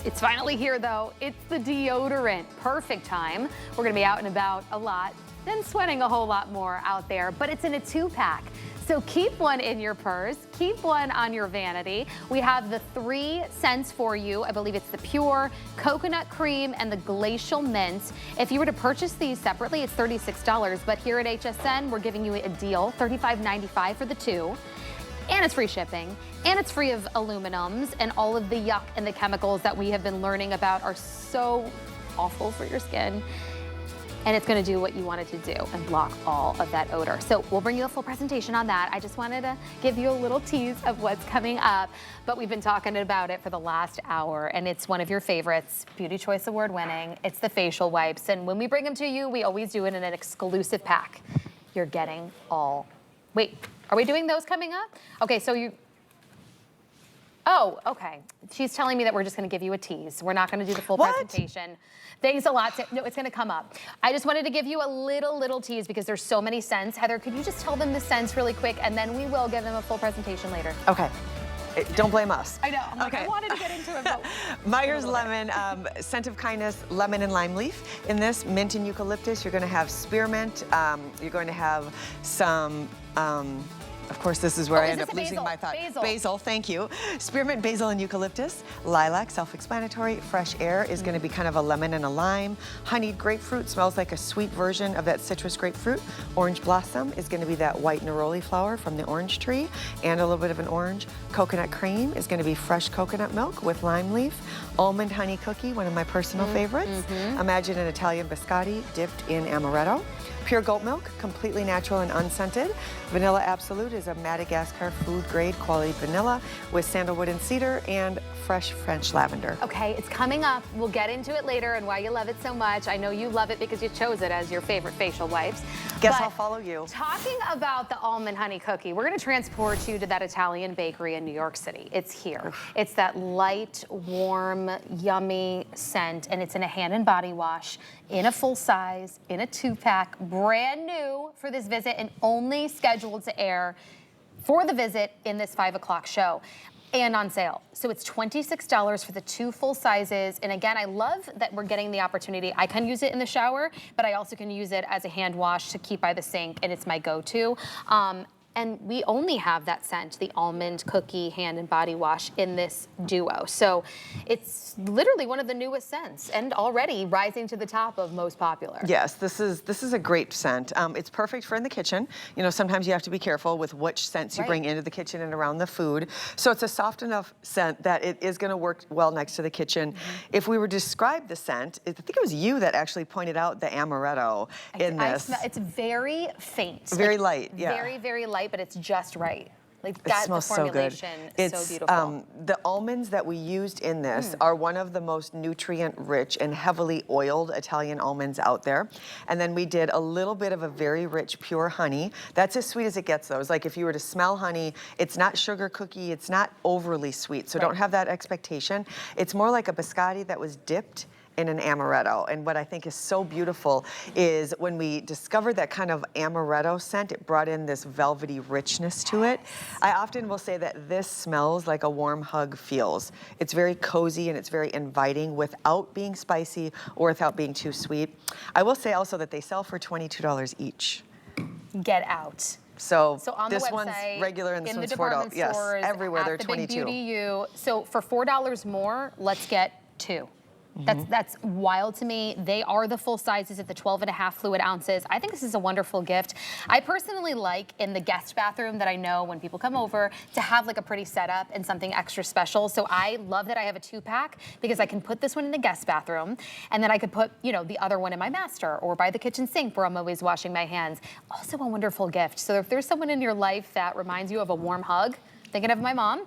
It's finally here though. It's the deodorant. Perfect time. We're gonna be out and about a lot, then sweating a whole lot more out there, but it's in a 2-pack. So keep one in your purse, keep one on your vanity. We have the 3 scents for you. I believe it's the Pure, Coconut Cream, and the Glacial Mint. If you were to purchase these separately, it's $36, but here at HSN, we're giving you a deal, $35.95 for the 2. And it's free shipping, and it's free of aluminums, and all of the yuck and the chemicals that we have been learning about are so awful for your skin. And it's gonna do what you want it to do and block all of that odor. So we'll bring you a full presentation on that. I just wanted to give you a little tease of what's coming up, but we've been talking about it for the last hour, and it's one of your favorites, Beauty Choice Award winning. It's the facial wipes, and when we bring them to you, we always do it in an exclusive pack. You're getting all, wait, are we doing those coming up? Okay, so you, oh, okay. She's telling me that we're just gonna give you a tease. We're not gonna do the full presentation. Thanks a lot. No, it's gonna come up. I just wanted to give you a little tease because there's so many scents. Heather, could you just tell them the scents really quick, and then we will give them a full presentation later. Okay. Don't blame us. I know. I'm like, I wanted to get into it, but Meyer's Lemon, Scent of Kindness, lemon and lime leaf. In this, mint and eucalyptus. You're going to have spearmint. You're going to have some. Of course, this is where I end up losing my thought. Basil, thank you. Spearmint, basil, and eucalyptus. Lilac, self-explanatory. Fresh air is going to be kind of a lemon and a lime. Honeyed grapefruit smells like a sweet version of that citrus grapefruit. Orange blossom is going to be that white neroli flower from the orange tree and a little bit of an orange. Coconut cream is going to be fresh coconut milk with lime leaf. Almond honey cookie, one of my personal favorites. Imagine an Italian biscotti dipped in amaretto. Pure goat milk, completely natural and unscented. Vanilla Absolute is a Madagascar food grade quality vanilla with sandalwood and cedar and fresh French lavender. Okay, it's coming up. We'll get into it later and why you love it so much. I know you love it because you chose it as your favorite facial wipes. Guess I'll follow you. Talking about the almond honey cookie, we're gonna transport you to that Italian bakery in New York City. It's here. It's that light, warm, yummy scent, and it's in a hand and body wash, in a full size, in a 2-pack, brand new for this visit and only scheduled to air for the visit in this 5 o'clock show and on sale. So it's $26 for the 2 full sizes. And again, I love that we're getting the opportunity. I can use it in the shower, but I also can use it as a hand wash to keep by the sink, and it's my go-to. And we only have that scent, the almond cookie hand and body wash in this duo. So it's literally one of the newest scents and already rising to the top of most popular. Yes, this is a great scent. It's perfect for in the kitchen. You know, sometimes you have to be careful with which scents you bring into the kitchen and around the food. So it's a soft enough scent that it is gonna work well next to the kitchen. If we were to describe the scent, I think it was you that actually pointed out the amaretto in this. It's very faint. Very light, yeah. Very, very light, but it's just right. Like that, the formulation is so beautiful. The almonds that we used in this are one of the most nutrient-rich and heavily oiled Italian almonds out there. And then we did a little bit of a very rich pure honey. That's as sweet as it gets, though. It's like if you were to smell honey, it's not sugar cookie, it's not overly sweet, so don't have that expectation. It's more like a biscotti that was dipped in an amaretto. And what I think is so beautiful is when we discovered that kind of amaretto scent, it brought in this velvety richness to it. I often will say that this smells like a warm hug feels. It's very cozy and it's very inviting without being spicy or without being too sweet. I will say also that they sell for $22 each. Get out. So on this the website, one's regular and this one's $4. Department Yes, stores, everywhere they're at the 22. Big Beauty U. So for $4 more, let's get 2. That's wild to me. They are the full sizes at the 12.5 fluid ounces. I think this is a wonderful gift. I personally like in the guest bathroom that I know when people come over to have like a pretty setup and something extra special. So I love that I have a 2-pack because I can put this one in the guest bathroom and then I could put, you know, the other one in my master or by the kitchen sink where I'm always washing my hands. Also a wonderful gift. So if there's someone in your life that reminds you of a warm hug, thinking of my mom,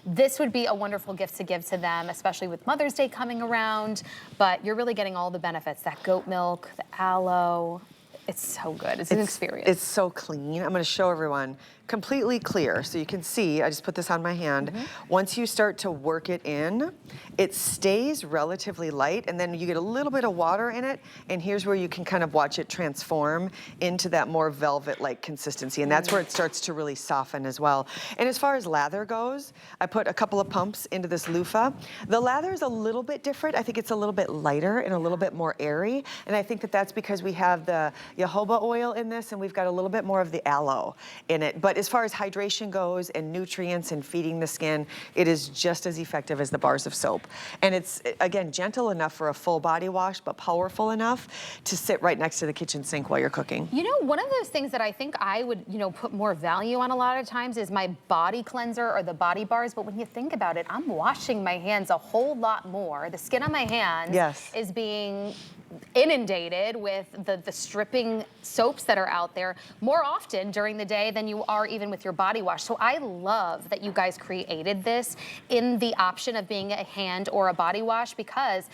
this would be a wonderful gift to give to them, especially with Mother's Day coming around. But you're really getting all the benefits, that goat milk, the aloe. It's so good. It's an experience. It's so clean. I'm going to show everyone. completely clear. So you can see, I just put this on my hand. Once you start to work it in, it stays relatively light, and then you get a little bit of water in it, and here's where you can kind of watch it transform into that more velvet-like consistency, and that's where it starts to really soften as well. And as far as lather goes, I put a couple of pumps into this loofah. The lather is a little bit different. I think it's a little bit lighter and a little bit more airy, and I think that that's because we have the jojoba oil in this, and we've got a little bit more of the aloe in it. But as far as hydration goes and nutrients and feeding the skin, it is just as effective as the bars of soap. And it's, again, gentle enough for a full body wash, but powerful enough to sit right next to the kitchen sink while you're cooking. You know, one of those things that I think I would, you know, put more value on a lot of times is my body cleanser or the body bars. But when you think about it, I'm washing my hands a whole lot more. The skin on my hands is being inundated with the stripping soaps that are out there more often during the day than you are even with your body wash. So I love that you guys created this in the option of being a hand or a body wash, because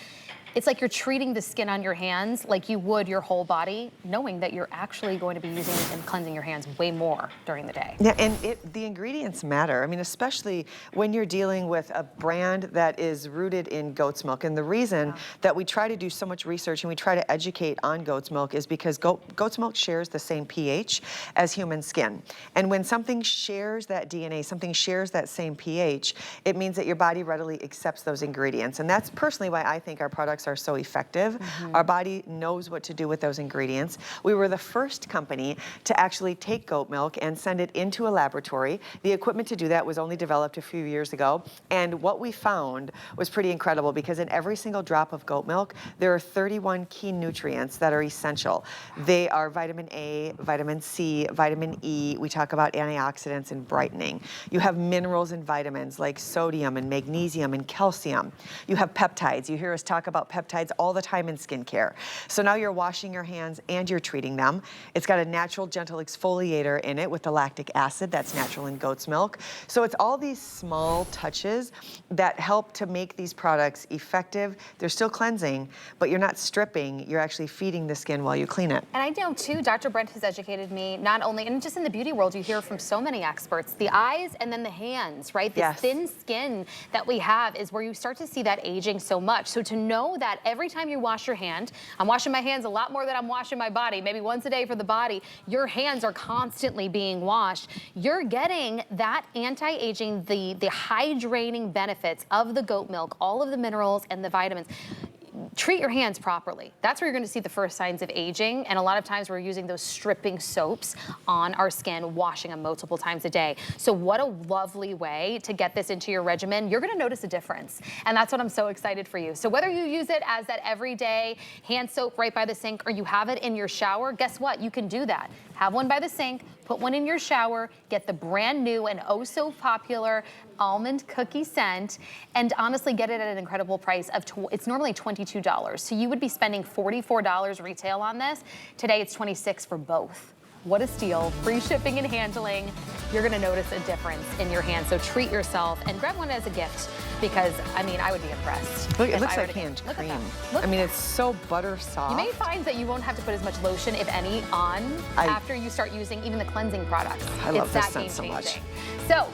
it's like you're treating the skin on your hands like you would your whole body, knowing that you're actually going to be using and cleansing your hands way more during the day. Yeah, and the ingredients matter. I mean, especially when you're dealing with a brand that is rooted in goat's milk. And the reason that we try to do so much research and we try to educate on goat's milk is because goat's milk shares the same pH as human skin. And when something shares that DNA, something shares that same pH, it means that your body readily accepts those ingredients. And that's personally why I think our products are so effective. Our body knows what to do with those ingredients. We were the first company to actually take goat milk and send it into a laboratory. The equipment to do that was only developed a few years ago. And what we found was pretty incredible, because in every single drop of goat milk, there are 31 key nutrients that are essential. They are vitamin A, vitamin C, vitamin E. We talk about antioxidants and brightening. You have minerals and vitamins like sodium and magnesium and calcium. You have peptides. You hear us talk about peptides all the time in skincare. So now you're washing your hands and you're treating them. It's got a natural, gentle exfoliator in it with the lactic acid that's natural in goat's milk. So it's all these small touches that help to make these products effective. They're still cleansing, but you're not stripping. You're actually feeding the skin while you clean it. And I know too, Dr. Brent has educated me, not only, and just in the beauty world, you hear from so many experts, the eyes and then the hands, right? This thin skin that we have is where you start to see that aging so much. So to know that every time you wash your hand, I'm washing my hands a lot more than I'm washing my body, maybe once a day for the body, your hands are constantly being washed. You're getting that anti-aging, the hydrating benefits of the goat milk, all of the minerals and the vitamins. Treat your hands properly. That's where you're going to see the first signs of aging. And a lot of times we're using those stripping soaps on our skin, washing them multiple times a day. So what a lovely way to get this into your regimen. You're going to notice a difference. And that's what I'm so excited for you. So whether you use it as that everyday hand soap right by the sink, or you have it in your shower, guess what? You can do that. Have one by the sink, put one in your shower, get the brand new and oh so popular almond cookie scent, and honestly get it at an incredible price of, it's normally $22. So you would be spending $44 retail on this. Today it's $26 for both. What a steal. Free shipping and handling. You're gonna notice a difference in your hands. So treat yourself and grab one as a gift, because I mean, I would be impressed. Look, it looks like hand cream. I mean, it's so butter soft. You may find that you won't have to put as much lotion, if any, on after you start using even the cleansing products. I love this scent so much. So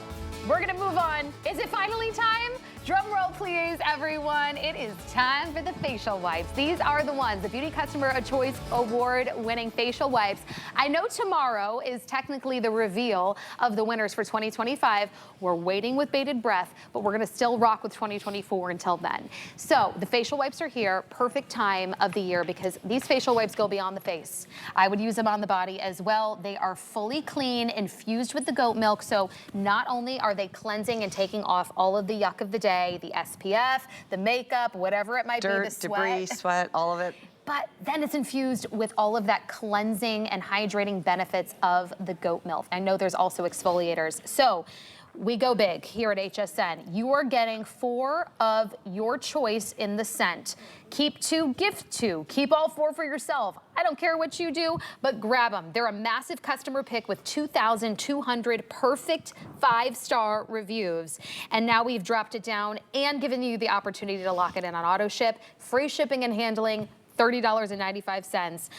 we're gonna move on. Is it finally time? Drum roll, please, everyone. It is time for the facial wipes. These are the ones, the Beauty Customer Choice Award-winning facial wipes. I know tomorrow is technically the reveal of the winners for 2025. We're waiting with bated breath, but we're gonna still rock with 2024 until then. So the facial wipes are here, perfect time of the year, because these facial wipes go beyond the face. I would use them on the body as well. They are fully clean, infused with the goat milk, so not only are they cleansing and taking off all of the yuck of the day, the SPF, the makeup, whatever it might be, the sweat. Debris, sweat, all of it. But then it's infused with all of that cleansing and hydrating benefits of the goat milk. I know there's also exfoliators. So we go big here at HSN. You are getting 4 of your choice in the scent. Keep 2, gift 2. Keep all 4 for yourself. I don't care what you do, but grab them. They're a massive customer pick with 2,200 perfect 5-star reviews. And now we've dropped it down and given you the opportunity to lock it in on auto ship, free shipping and handling, $30.95.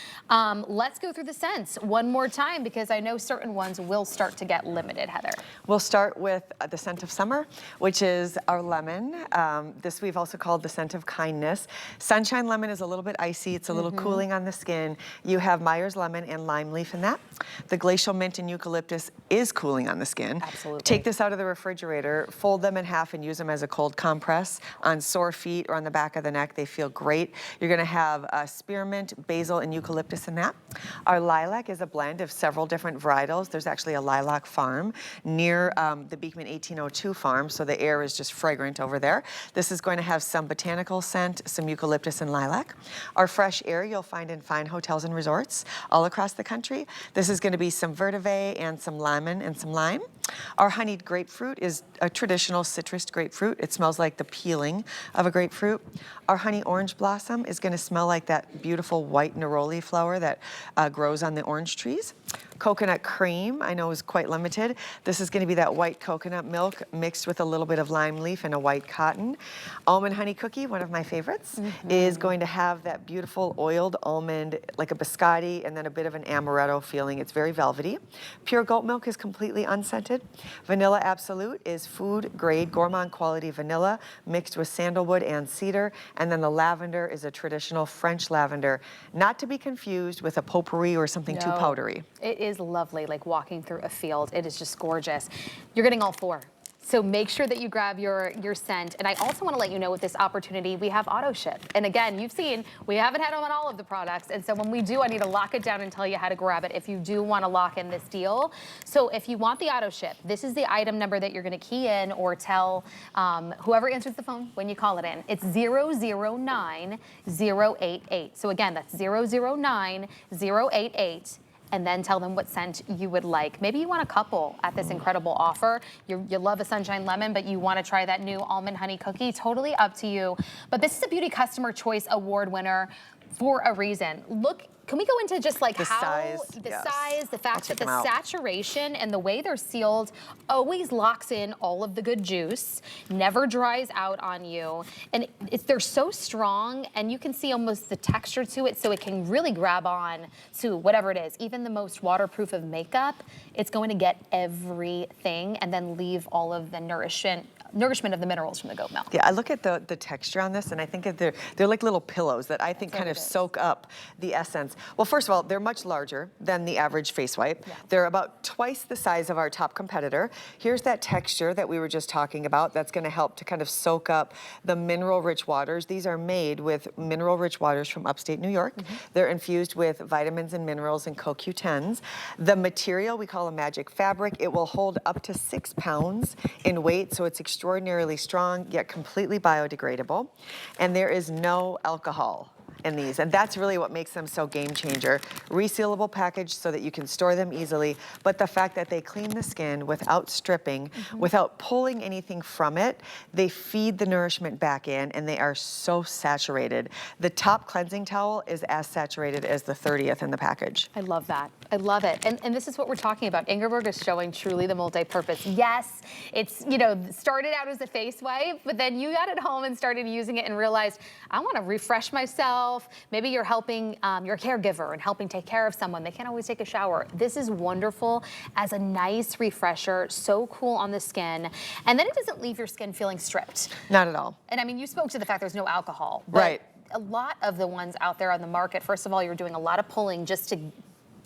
Let's go through the scents one more time because I know certain ones will start to get limited, Heather. We'll start with the scent of summer, which is our lemon. This we've also called the scent of kindness. Sunshine lemon is a little bit icy. It's a little cooling on the skin. You have Myers lemon and lime leaf in that. The glacial mint and eucalyptus is cooling on the skin. Absolutely. Take this out of the refrigerator, fold them in half and use them as a cold compress on sore feet or on the back of the neck. They feel great. You're gonna have spearmint, basil, and eucalyptus in that. Our lilac is a blend of several different varietals. There's actually a lilac farm near the Beekman 1802 farm, so the air is just fragrant over there. This is going to have some botanical scent, some eucalyptus and lilac. Our fresh air you'll find in fine hotels and resorts all across the country. This is going to be some vetiver and some lemon and some lime. Our honeyed grapefruit is a traditional citrus grapefruit. It smells like the peeling of a grapefruit. Our honey orange blossom is going to smell like that beautiful white neroli flower that grows on the orange trees. Coconut cream, I know, is quite limited. This is going to be that white coconut milk mixed with a little bit of lime leaf and a white cotton. Almond honey cookie, one of my favorites, is going to have that beautiful oiled almond, like a biscotti, and then a bit of an amaretto feeling. It's very velvety. Pure goat milk is completely unscented. Vanilla Absolute is food grade gourmand quality vanilla mixed with sandalwood and cedar. And then the lavender is a traditional French lavender, not to be confused with a potpourri or something too powdery. It is lovely, like walking through a field. It is just gorgeous. You're getting all four. So make sure that you grab your scent. And I also want to let you know with this opportunity, we have auto ship. And again, you've seen, we haven't had them on all of the products. And so when we do, I need to lock it down and tell you how to grab it if you do want to lock in this deal. So if you want the auto ship, this is the item number that you're going to key in or tell whoever answers the phone when you call it in. It's 009088. So again, that's 009088. And then tell them what scent you would like. Maybe you want a couple at this incredible offer. You love a sunshine lemon, but you want to try that new almond honey cookie. Totally up to you. But this is a Beauty Customer Choice Award winner for a reason. Look, can we go into just like the how size, the yes. size, the fact that the saturation and the way they're sealed always locks in all of the good juice, never dries out on you, and they're so strong, and you can see almost the texture to it, so it can really grab on to whatever it is. Even the most waterproof of makeup, it's going to get everything and then leave all of the nourishment of the minerals from the goat milk. Yeah, I look at the texture on this, and I think they're like little pillows that I think kind of soak up the essence. Well, first of all, they're much larger than the average face wipe. Yeah. They're about twice the size of our top competitor. Here's that texture that we were just talking about that's going to help to kind of soak up the mineral-rich waters. These are made with mineral-rich waters from upstate New York. They're infused with vitamins and minerals and CoQ10s. The material we call a magic fabric. It will hold up to 6 pounds in weight, so it's extraordinarily strong, yet completely biodegradable. And there is no alcohol in these, and that's really what makes them so game changer. Resealable package so that you can store them easily, but the fact that they clean the skin without stripping, without pulling anything from it, they feed the nourishment back in, and they are so saturated. The top cleansing towel is as saturated as the 30th in the package. I love that. I love it. And this is what we're talking about. Ingeborg is showing truly the multi-purpose. Yes, it's, you know, started out as a face wipe, but then you got it home and started using it and realized, I want to refresh myself. Maybe you're helping your caregiver and helping take care of someone. They can't always take a shower. This is wonderful as a nice refresher, so cool on the skin. And then it doesn't leave your skin feeling stripped. Not at all. And I mean, you spoke to the fact there's no alcohol. But right. A lot of the ones out there on the market, first of all, you're doing a lot of pulling just to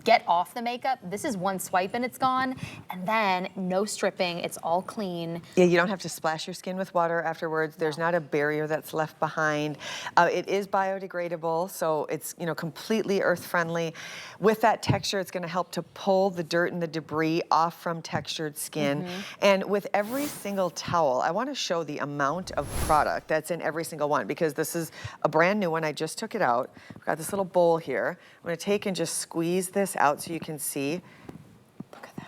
get off the makeup. This is one swipe and it's gone, and then no stripping, it's all clean. Yeah, you don't have to splash your skin with water afterwards. There's not a barrier that's left behind. It is biodegradable, so it's, you know, completely earth-friendly. With that texture, it's gonna help to pull the dirt and the debris off from textured skin. And with every single towel, I wanna show the amount of product that's in every single one, because this is a brand new one. I just took it out. We've got this little bowl here. I'm gonna take and just squeeze this out so you can see. Look at that.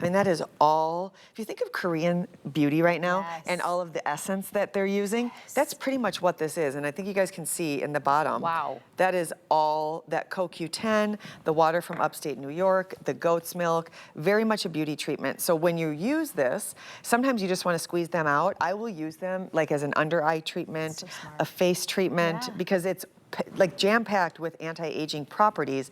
I mean, that is all, if you think of Korean beauty right now and all of the essence that they're using, that's pretty much what this is. And I think you guys can see in the bottom. Wow. That is all that CoQ10, the water from upstate New York, the goat's milk, very much a beauty treatment. So when you use this, sometimes you just want to squeeze them out. I will use them like as an under eye treatment, a face treatment, because it's like jam-packed with anti-aging properties,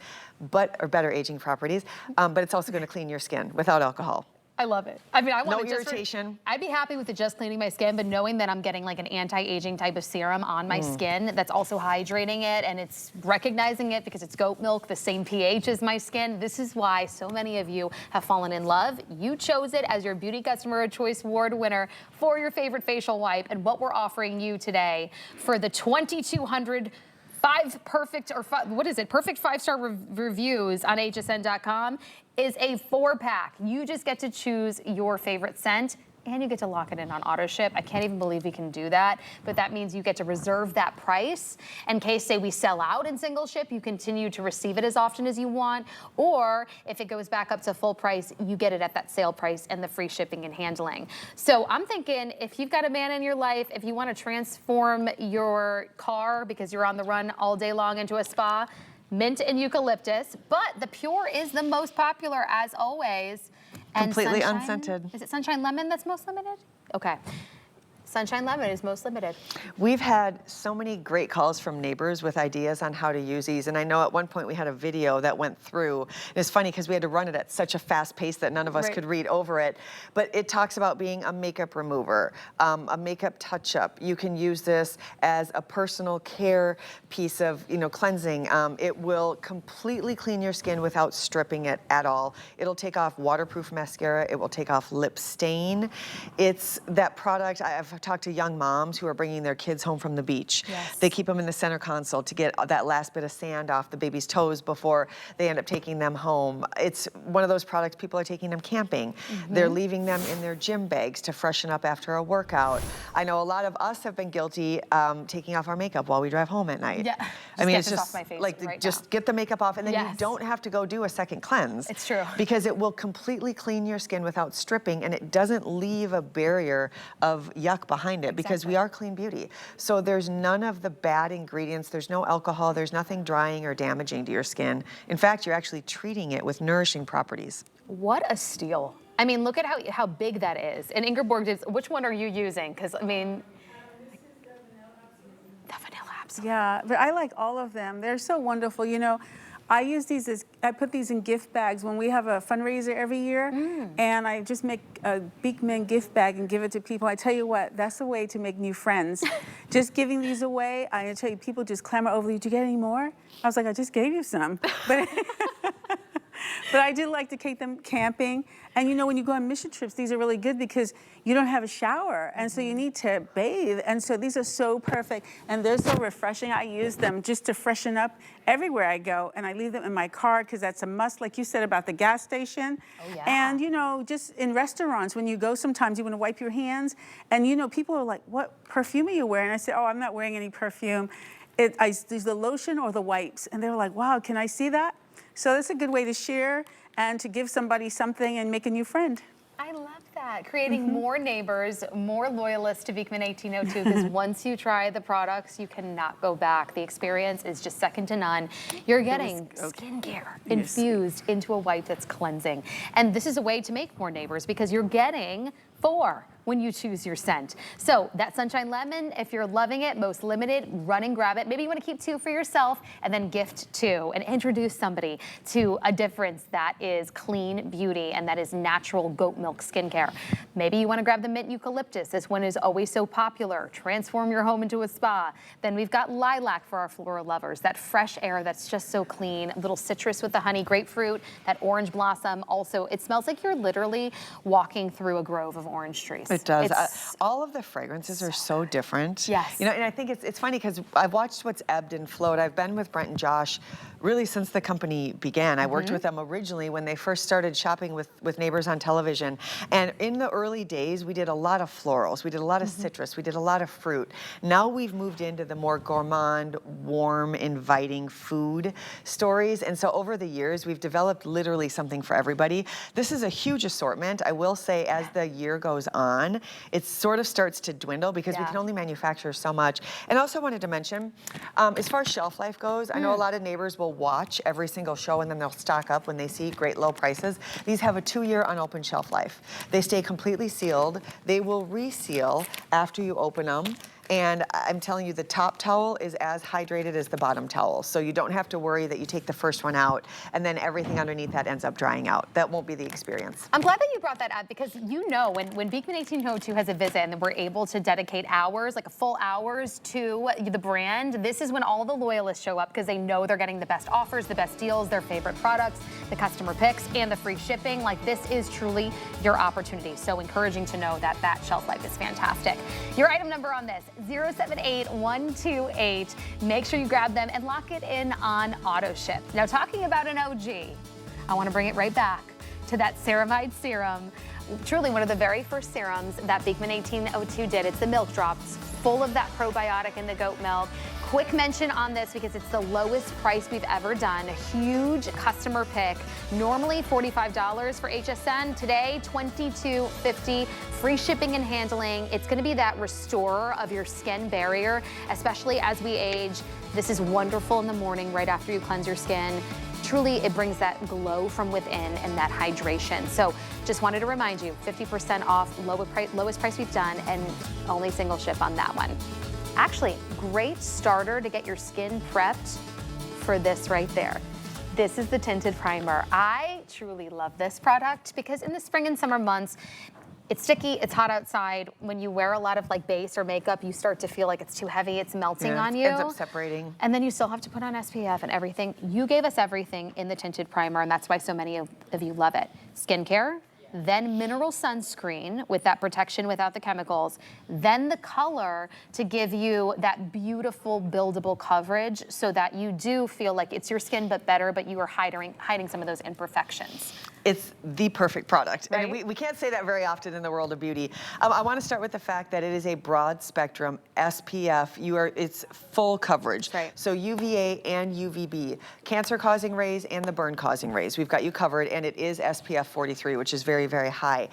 or better aging properties, but it's also going to clean your skin without alcohol. I love it. I mean, I want no irritation. I'd be happy with it just cleaning my skin, but knowing that I'm getting like an anti-aging type of serum on my skin that's also hydrating it, and it's recognizing it because it's goat milk, the same pH as my skin. This is why so many of you have fallen in love. You chose it as your Beauty Customer Choice Award winner for your favorite facial wipe, and what we're offering you today for the 2,200 perfect 5-star reviews on hsn.com is a 4-pack. You just get to choose your favorite scent, and you get to lock it in on auto ship. I can't even believe we can do that, but that means you get to reserve that price in case, say, we sell out in single ship, you continue to receive it as often as you want, or if it goes back up to full price, you get it at that sale price and the free shipping and handling. So I'm thinking, if you've got a man in your life, if you want to transform your car because you're on the run all day long into a spa, mint and eucalyptus, but the pure is the most popular as always. And completely sunshine, unscented. Is it Sunshine Lemon that's most limited? Okay. Sunshine Lemon is most limited. We've had so many great calls from neighbors with ideas on how to use these, and I know at one point we had a video that went through. And it's funny because we had to run it at such a fast pace that none of us could read over it, but it talks about being a makeup remover, a makeup touch-up. You can use this as a personal care piece of, cleansing. It will completely clean your skin without stripping it at all. It'll take off waterproof mascara. It will take off lip stain. It's that product. I've talked to young moms who are bringing their kids home from the beach. Yes. They keep them in the center console to get that last bit of sand off the baby's toes before they end up taking them home. It's one of those products people are taking them camping. They're leaving them in their gym bags to freshen up after a workout. I know a lot of us have been guilty taking off our makeup while we drive home at night. Yeah. I mean, it's just just off my face like right just now. get the makeup off, and then you Yes. don't have to go do a second cleanse. It's true. Because it will completely clean your skin without stripping, and it doesn't leave a barrier of yuck behind it, because we are clean beauty. So there's none of the bad ingredients. There's no alcohol. There's nothing drying or damaging to your skin. In fact, you're actually treating it with nourishing properties. What a steal. I mean, look at how big that is. And Ingeborg, which one are you using? Because, I mean, the vanilla absolute. Yeah, but I like all of them. They're so wonderful. I use these I put these in gift bags when we have a fundraiser every year, and I just make a Beekman gift bag and give it to people. I tell you what, that's the way to make new friends. Just giving these away, I tell you, people just clamor over you. Did you get any more? I was like, I just gave you some. But I do like to take them camping. And when you go on mission trips, these are really good because you don't have a shower. And so you need to bathe. And so these are so perfect. And they're so refreshing. I use them just to freshen up everywhere I go. And I leave them in my car because that's a must, like you said about the gas station. Oh, yeah. And, just in restaurants, when you go sometimes, you want to wipe your hands. And, people are like, what perfume are you wearing? I say, oh, I'm not wearing any perfume. I use the lotion or the wipes. And they're like, wow, can I see that? So that's a good way to share and to give somebody something and make a new friend. I love that. Creating more neighbors, more loyalists to Beekman 1802, because once you try the products, you cannot go back. The experience is just second to none. You're getting skincare infused into a wipe that's cleansing. And this is a way to make more neighbors because you're getting 4 when you choose your scent. So that Sunshine Lemon, if you're loving it, most limited, run and grab it. Maybe you want to keep 2 for yourself and then gift 2 and introduce somebody to a difference that is clean beauty and that is natural goat milk skincare. Maybe you want to grab the mint eucalyptus. This one is always so popular. Transform your home into a spa. Then we've got lilac for our floral lovers. That fresh air that's just so clean. A little citrus with the honey, grapefruit, that orange blossom. Also, it smells like you're literally walking through a grove of orange trees. It does. All of the fragrances are so different. Yes. And I think it's funny because I've watched what's ebbed and flowed. I've been with Brent and Josh really since the company began. I worked with them originally when they first started shopping with neighbors on television. And in the early days, we did a lot of florals. We did a lot of citrus. We did a lot of fruit. Now we've moved into the more gourmand, warm, inviting food stories. And so over the years, we've developed literally something for everybody. This is a huge assortment. I will say as the year goes on, it sort of starts to dwindle because we can only manufacture so much. And I also wanted to mention, as far as shelf life goes, I know a lot of neighbors will watch every single show and then they'll stock up when they see great low prices. These have a 2-year unopened shelf life. They stay completely sealed. They will reseal after you open them. And I'm telling you, the top towel is as hydrated as the bottom towel. So you don't have to worry that you take the first one out and then everything underneath that ends up drying out. That won't be the experience. I'm glad that you brought that up because you know when Beekman 1802 has a visit and we're able to dedicate hours, like a full hours to the brand, this is when all the loyalists show up because they know they're getting the best offers, the best deals, their favorite products, the customer picks, and the free shipping. Like this is truly your opportunity. So encouraging to know that that shelf life is fantastic. Your item number on this, 078128. Make sure you grab them and lock it in on auto ship. Now talking about an OG, I want to bring it right back to that ceramide serum. Truly one of the very first serums that Beekman 1802 did. It's the milk drops, full of that probiotic in the goat milk. Quick mention on this because it's the lowest price we've ever done. A huge customer pick. Normally $45 for HSN. Today, $22.50. Free shipping and handling. It's going to be that restorer of your skin barrier, especially as we age. This is wonderful in the morning right after you cleanse your skin. Truly, it brings that glow from within and that hydration. So just wanted to remind you, 50% off, lowest price we've done, and only single ship on that one. Actually, great starter to get your skin prepped for this right there. This is the tinted primer. I truly love this product because in the spring and summer months, it's sticky, it's hot outside. When you wear a lot of like base or makeup, you start to feel like it's too heavy, it's melting on you. It ends up separating. And then you still have to put on SPF and everything. You gave us everything in the tinted primer, and that's why so many of you love it. Skincare, then mineral sunscreen with that protection without the chemicals, then the color to give you that beautiful buildable coverage so that you do feel like it's your skin but better, but you are hiding some of those imperfections. It's the perfect product. Right? And we can't say that very often in the world of beauty. I want to start with the fact that it is a broad spectrum SPF. It's full coverage. Right. So UVA and UVB, cancer-causing rays and the burn-causing rays. We've got you covered, and it is SPF 43, which is very, very high.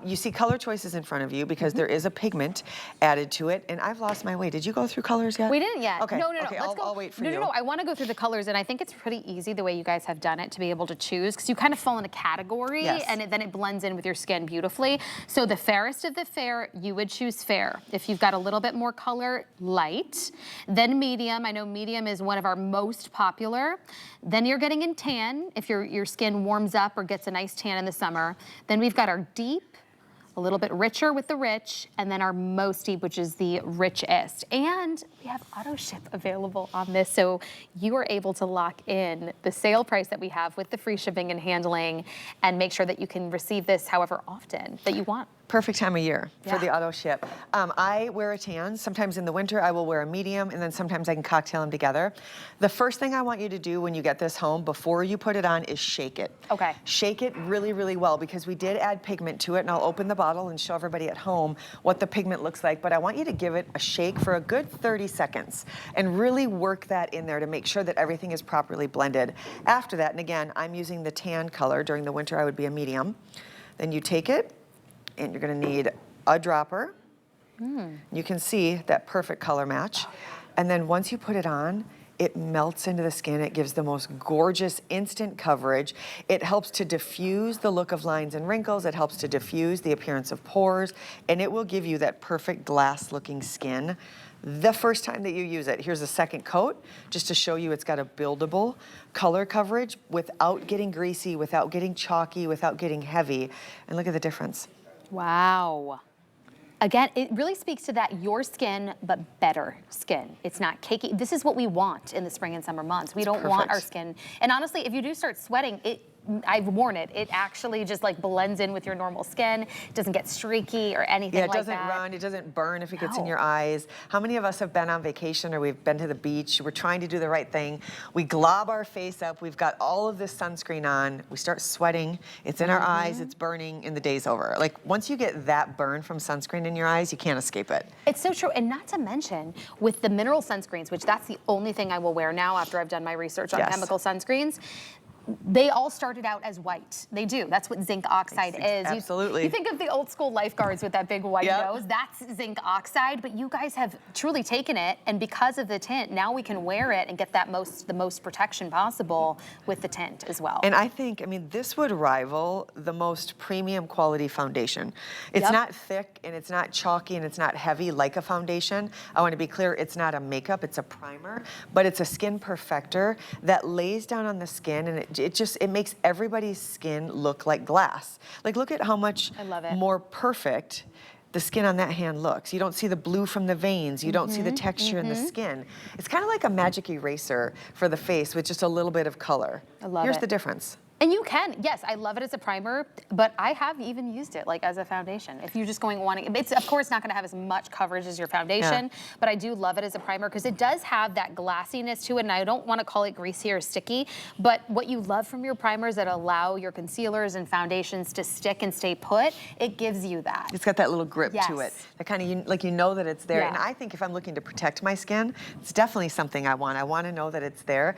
You see color choices in front of you because there is a pigment added to it. And I've lost my way. Did you go through colors yet? We didn't yet. Okay. No. Okay, Let's go. I'll wait for you. No. I want to go through the colors, and I think it's pretty easy the way you guys have done it to be able to choose because you kind of fall in a category, yes, and then it blends in with your skin beautifully. So the fairest of the fair, you would choose fair. If you've got a little bit more color, light. Then medium. I know medium is one of our most popular. Then you're getting in tan if your skin warms up or gets a nice tan in the summer. Then we've got our deep, a little bit richer with the rich, and then our most deep, which is the richest. And we have auto ship available on this, so you are able to lock in the sale price that we have with the free shipping and handling and make sure that you can receive this however often that you want. Perfect time of year for Yeah. the auto ship. I wear a tan. Sometimes in the winter I will wear a medium, and then sometimes I can cocktail them together. The first thing I want you to do when you get this home before you put it on is shake it. Okay. Shake it really, really well because we did add pigment to it, and I'll open the bottle and show everybody at home what the pigment looks like, but I want you to give it a shake for a good 30 seconds and really work that in there to make sure that everything is properly blended. After that, and again, I'm using the tan color. During the winter I would be a medium. Then you take it, and you're going to need a dropper. You can see that perfect color match. And then once you put it on, it melts into the skin. It gives the most gorgeous instant coverage. It helps to diffuse the look of lines and wrinkles. It helps to diffuse the appearance of pores. And it will give you that perfect glass-looking skin the first time that you use it. Here's a second coat, just to show you it's got a buildable color coverage without getting greasy, without getting chalky, without getting heavy. And look at the difference. Wow. Again, it really speaks to that your skin, but better skin. It's not cakey. This is what we want in the spring and summer months. We don't want our skin. And honestly, if you do start sweating, I've worn it. It actually just like blends in with your normal skin. It doesn't get streaky or anything like that. Yeah, it doesn't run. It doesn't burn if it gets in your eyes. How many of us have been on vacation or we've been to the beach? We're trying to do the right thing. We glob our face up. We've got all of this sunscreen on. We start sweating. It's in our eyes. It's burning, and the day's over. Like once you get that burn from sunscreen in your eyes, you can't escape it. It's so true. And not to mention with the mineral sunscreens, which that's the only thing I will wear now after I've done my research on chemical sunscreens. they all started out as white. They do. That's what zinc oxide is. Absolutely. You think of the old school lifeguards with that big white nose. That's zinc oxide, but you guys have truly taken it, and because of the tint, now we can wear it and get that the most protection possible with the tint as well. And I think, I mean, this would rival the most premium quality foundation. It's not thick, and it's not chalky, and it's not heavy like a foundation. I want to be clear, it's not a makeup, it's a primer, but it's a skin perfector that lays down on the skin, and it makes everybody's skin look like glass. Like, look at how much more perfect the skin on that hand looks. You don't see the blue from the veins. You don't see the texture in the skin. It's kind of like a magic eraser for the face with just a little bit of color. I love Here's it. the difference. And you can, yes, I love it as a primer, but I have even used it like as a foundation. If you're just wanting, it's of course not gonna have as much coverage as your foundation, but I do love it as a primer because it does have that glassiness to it, and I don't wanna call it greasy or sticky, but what you love from your primers that allow your concealers and foundations to stick and stay put, it gives you that. It's got that little grip to it. That kind of, like, you know that it's there. And I think if I'm looking to protect my skin, it's definitely something I want. I wanna know that it's there.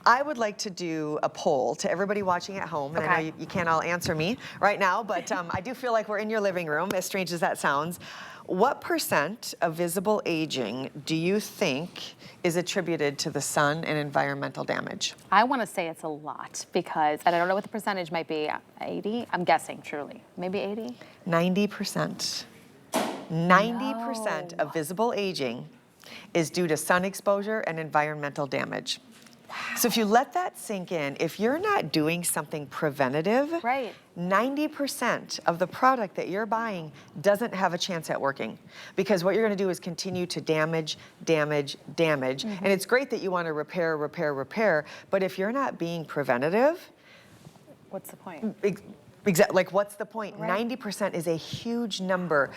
I would like to do a poll to everybody watching at home, and I know you can't all answer me right now, but I do feel like we're in your living room, as strange as that sounds. What % of visible aging do you think is attributed to the sun and environmental damage? I want to say it's a lot because, and I don't know what the percentage might be, 80? I'm guessing, truly. Maybe 80? 90%. 90% of visible aging is due to sun exposure and environmental damage. So if you let that sink in, if you're not doing something preventative, 90% of the product that you're buying doesn't have a chance at working, because what you're going to do is continue to damage. And it's great that you want to repair, but if you're not being preventative, what's the point? Exactly. Like, what's the point? 90% is a huge number.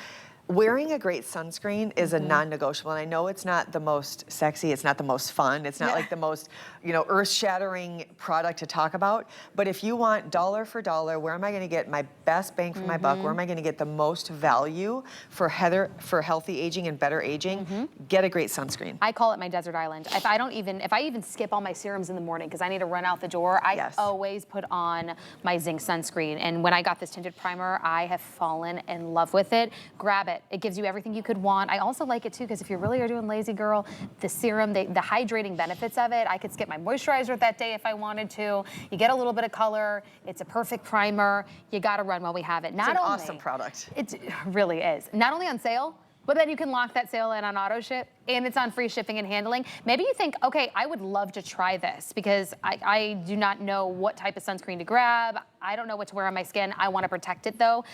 Wearing a great sunscreen is a non-negotiable, and I know it's not the most sexy, it's not the most fun, it's not like the most, you know, earth-shattering product to talk about, but if you want dollar for dollar, where am I gonna get my best bang for my buck, where am I gonna get the most value for healthy aging and better aging, get a great sunscreen. I call it my desert island. If I even skip all my serums in the morning because I need to run out the door, I always put on my zinc sunscreen, and when I got this tinted primer, I have fallen in love with it. Grab it. It gives you everything you could want. I also like it too because if you really are doing lazy girl, the serum, the hydrating benefits of it, I could skip my moisturizer that day if I wanted to. You get a little bit of color. It's a perfect primer. You gotta run while we have it. It's an awesome product. It really is. Not only on sale, but then you can lock that sale in on auto ship, and it's on free shipping and handling. Maybe you think, okay, I would love to try this because I do not know what type of sunscreen to grab. I don't know what to wear on my skin. I want to protect it though.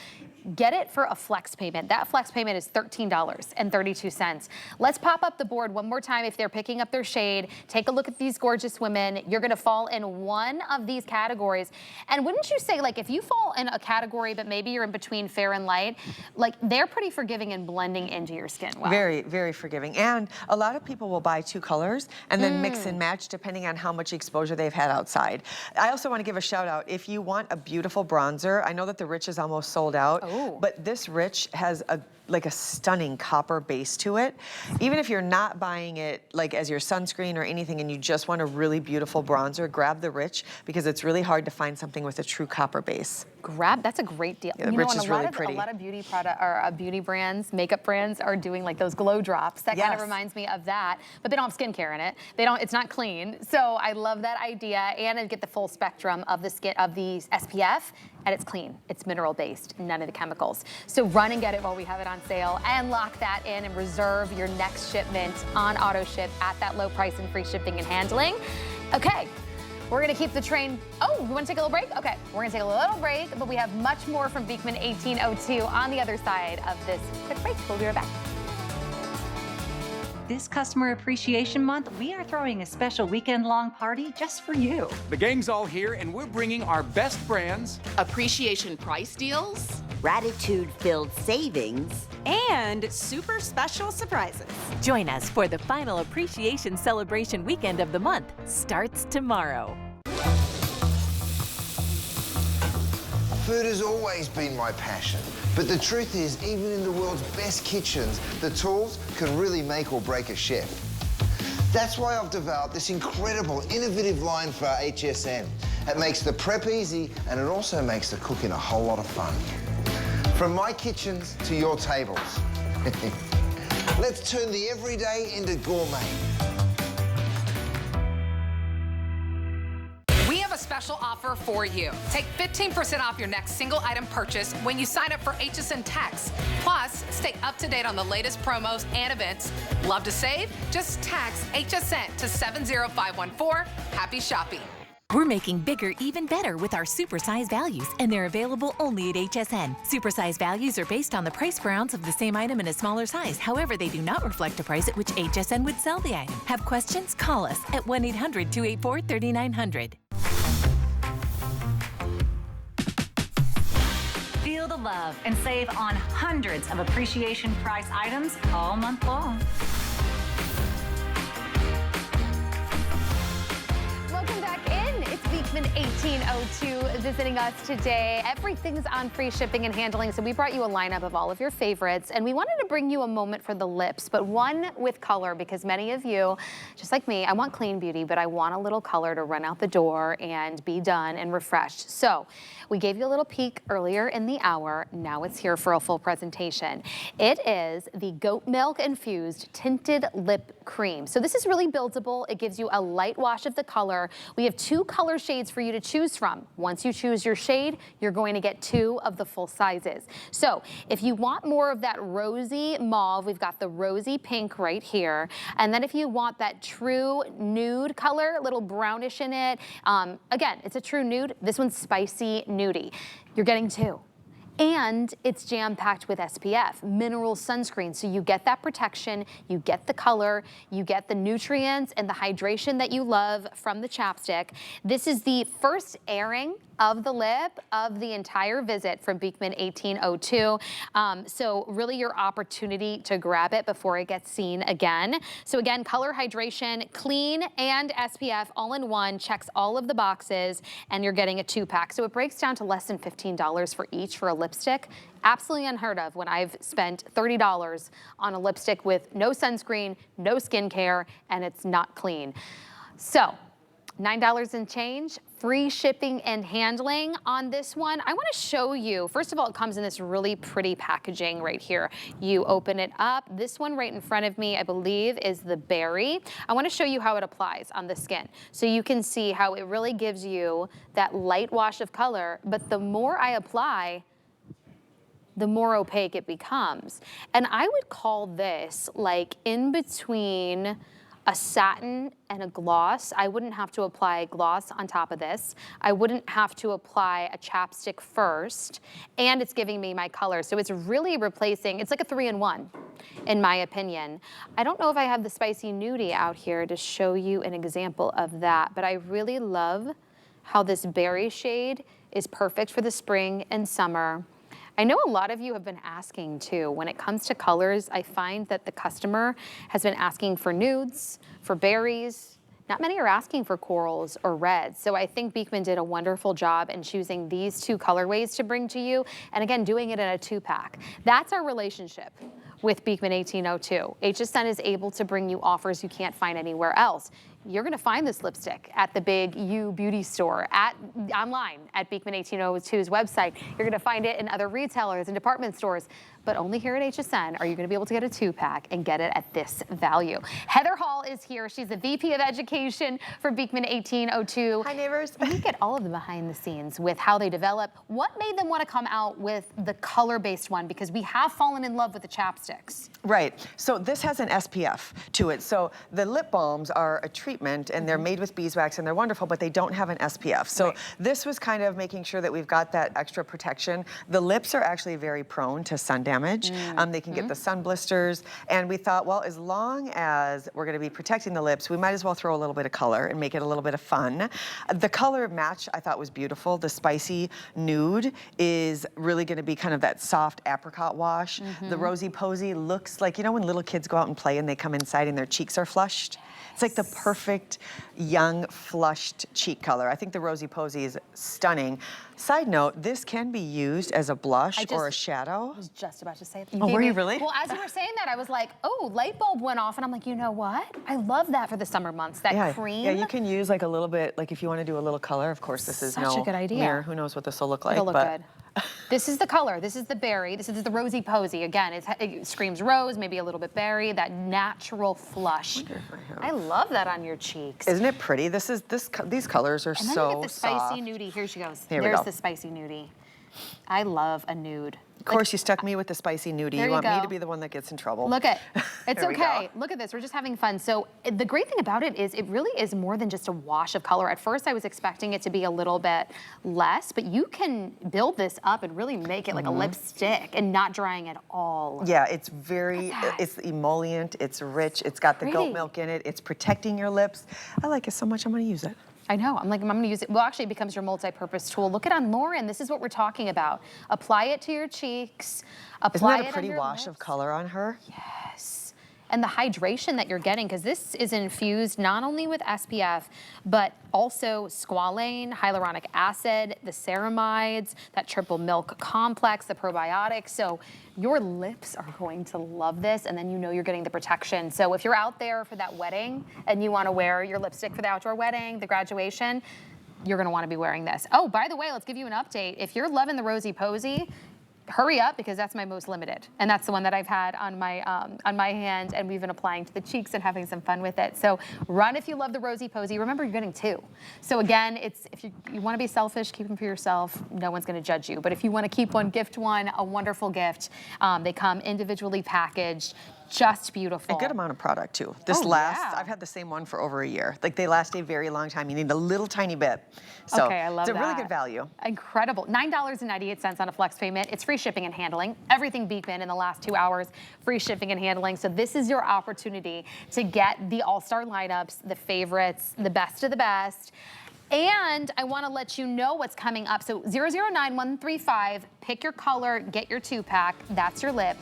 Get it for a flex payment. That flex payment is $13.32. Let's pop up the board one more time if they're picking up their shade. Take a look at these gorgeous women. You're gonna fall in one of these categories. And wouldn't you say, like, if you fall in a category, but maybe you're in between fair and light, like, they're pretty forgiving and blending into your skin well. Very, very forgiving. And a lot of people will buy 2 colors and then mix and match depending on how much exposure they've had outside. I also want to give a shout out. If you want a beautiful bronzer, I know that the Rich is almost sold out, but this Rich has a stunning copper base to it. Even if you're not buying it like as your sunscreen or anything and you just want a really beautiful bronzer, grab the Rich because it's really hard to find something with a true copper base. That's a great deal. Yeah, Rich is really pretty. A lot of beauty beauty brands, makeup brands are doing like those glow drops. That kind of reminds me of that, but they don't have skincare in it. It's not clean. So I love that idea, and I get the full spectrum of the SPF, and it's clean. It's mineral based, none of the chemicals. So run and get it while we have it on sale, and lock that in and reserve your next shipment on auto ship at that low price and free shipping and handling. Okay. We're gonna keep the train. Oh, you wanna take a little break? Okay, we're gonna take a little break, but we have much more from Beekman 1802 on the other side of this quick break. We'll be right back. This Customer Appreciation Month, we are throwing a special weekend-long party just for you. The gang's all here, and we're bringing our best brands, appreciation price deals, gratitude-filled savings, and super special surprises. Join us for the final appreciation celebration weekend of the month. Starts tomorrow. Food has always been my passion, but the truth is, even in the world's best kitchens, the tools can really make or break a chef. That's why I've developed this incredible, innovative line for HSN. It makes the prep easy, and it also makes the cooking a whole lot of fun. From my kitchens to your tables. Let's turn the everyday into gourmet. We have a special offer for you. Take 15% off your next single item purchase when you sign up for HSN Text. Plus, stay up to date on the latest promos and events. Love to save? Just text HSN to 70514. Happy shopping. We're making bigger even better with our supersize values, and they're available only at HSN. Supersize values are based on the price per ounce of the same item in a smaller size. However, they do not reflect a price at which HSN would sell the item. Have questions? Call us at 1-800-284-3900. Feel the love and save on hundreds of appreciation price items all month long. Welcome back in. It's Beekman 1802 visiting us today. Everything's on free shipping and handling, so we brought you a lineup of all of your favorites, and we wanted to bring you a moment for the lips, but one with color, because many of you, just like me, I want clean beauty, but I want a little color to run out the door and be done and refreshed. So we gave you a little peek earlier in the hour. Now it's here for a full presentation. It is the goat milk infused tinted lip cream. So this is really buildable. It gives you a light wash of the color. We have 2 color shades for you to choose from. Once you choose your shade, you're going to get 2 of the full sizes. So if you want more of that rosy mauve, we've got the rosy pink right here. And then if you want that true nude color, a little brownish in it, again, it's a true nude. This one's spicy nudie. You're getting 2. And it's jam-packed with SPF, mineral sunscreen. So you get that protection, you get the color, you get the nutrients and the hydration that you love from the chapstick. This is the first airing of the lip of the entire visit from Beekman 1802. So really your opportunity to grab it before it gets seen again. So again, color, hydration, clean, and SPF all in one, checks all of the boxes, and you're getting a 2-pack. So it breaks down to less than $15 for each for a lipstick. Absolutely unheard of when I've spent $30 on a lipstick with no sunscreen, no skincare, and it's not clean. So $9 and change, free shipping and handling on this one. I want to show you, first of all, it comes in this really pretty packaging right here. You open it up. This one right in front of me, I believe, is the berry. I want to show you how it applies on the skin. So you can see how it really gives you that light wash of color, but the more I apply, the more opaque it becomes. And I would call this like in between a satin and a gloss. I wouldn't have to apply gloss on top of this. I wouldn't have to apply a chapstick first, and it's giving me my color. So it's really replacing, it's like a 3-in-1, in my opinion. I don't know if I have the spicy nudie out here to show you an example of that, but I really love how this berry shade is perfect for the spring and summer. I know a lot of you have been asking too, when it comes to colors, I find that the customer has been asking for nudes, for berries. Not many are asking for corals or reds. So I think Beekman did a wonderful job in choosing these 2 colorways to bring to you. And again, doing it in a 2-pack. That's our relationship with Beekman 1802. HSN is able to bring you offers you can't find anywhere else. You're going to find this lipstick at the big U Beauty store, online at Beekman 1802's website. You're going to find it in other retailers and department stores, but only here at HSN are you going to be able to get a 2-pack and get it at this value. Heather Hall is here. She's the VP of Education for Beekman 1802. Hi, neighbors. You get all of the behind the scenes with how they develop. What made them want to come out with the color-based one? Because we have fallen in love with the chapsticks. Right. So this has an SPF to it. So the lip balms are a treatment, and they're made with beeswax, and they're wonderful, but they don't have an SPF. So this was kind of making sure that we've got that extra protection. The lips are actually very prone to sun damage. They can get the sun blisters, and we thought, well, as long as we're going to be protecting the lips, we might as well throw a little bit of color and make it a little bit of fun. The color match I thought was beautiful. The spicy nude is really going to be kind of that soft apricot wash. The rosy posy looks like, you know, when little kids go out and play and they come inside and their cheeks are flushed. It's like the perfect young, flushed cheek color. I think the Rosy Posy is stunning. Side note, this can be used as a blush or a shadow. I was just about to say it. Oh, were you really? Well, as you were saying that, I was like, oh, light bulb went off, and I'm like, you know what? I love that for the summer months, that cream. Yeah, you can use like a little bit, like if you want to do a little color, of course, this is Such a good idea. mirror. Who knows what this will look like. It'll look good. This is the color. This is the berry. This is the Rosy Posy. Again, it screams rose, maybe a little bit berry, that natural flush. I love that on your cheeks. Isn't it pretty? These colors are and then so you get the spicy soft. nudie. Here she goes. Here we There's go. the spicy nudie. I love a nude. Of course, you stuck me with the spicy nudie. There You want me go. to be the one that gets in trouble. Look at, it's There we okay. go. Look at this, we're just having fun. So the great thing about it is it really is more than just a wash of color. At first I was expecting it to be a little bit less, but you can build this up and really make it like a lipstick and not drying at all. Yeah, it's it's emollient, it's rich, it's got the goat Pretty. milk in it, it's protecting your lips. I like it so much, I'm gonna use it. I know, I'm gonna use it. Well, actually it becomes your multi-purpose tool. Look at on Lauren, this is what we're talking about. Apply it to your cheeks, apply Isn't that it a pretty on your wash of lips. color on her? Yes. And the hydration that you're getting, because this is infused not only with SPF, but also squalane, hyaluronic acid, the ceramides, that triple milk complex, the probiotics. So your lips are going to love this, and then you know you're getting the protection. So if you're out there for that wedding and you want to wear your lipstick for the outdoor wedding, the graduation, you're going to want to be wearing this. Oh, by the way, let's give you an update. If you're loving the Rosy Posy, hurry up, because that's my most limited. And that's the one that I've had on my hand, and we've been applying to the cheeks and having some fun with it. So run if you love the Rosy Posy. Remember, you're getting 2. So again, if you want to be selfish, keep them for yourself. No one's going to judge you. But if you want to keep one, gift one, a wonderful gift. They come individually packaged. Just beautiful. A good amount of product too. This I've had the same one for over a year. Like they last a very long time. You need a little tiny bit. So okay, I love it's a really good value. Incredible. $9.98 on a flex payment. It's free shipping and handling. Everything Beekman in the last 2 hours, free shipping and handling. So this is your opportunity to get the all-star lineups, the favorites, the best of the best. And I want to let you know what's coming up. So 009135, pick your color, get your 2-pack. That's your lip.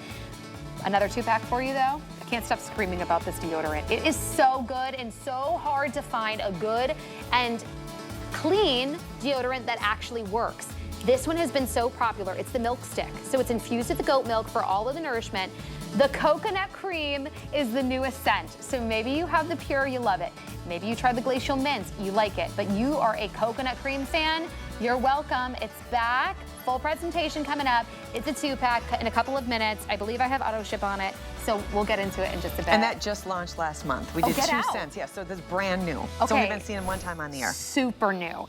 Another 2-pack for you though. I can't stop screaming about this deodorant. It is so good and so hard to find a good and clean deodorant that actually works. This one has been so popular. It's the milk stick. So it's infused with the goat milk for all of the nourishment. The coconut cream is the newest scent. So maybe you have the pure, you love it. Maybe you tried the glacial mint, you like it, but you are a coconut cream fan, you're welcome. It's back. Full presentation coming up. It's a 2-pack in a couple of minutes. I believe I have auto ship on it, so we'll get into it in just a bit. And that just launched last month. We did 2 cents. Yeah, so this is brand new. Okay. So we've been seeing them one time on the air. Super new.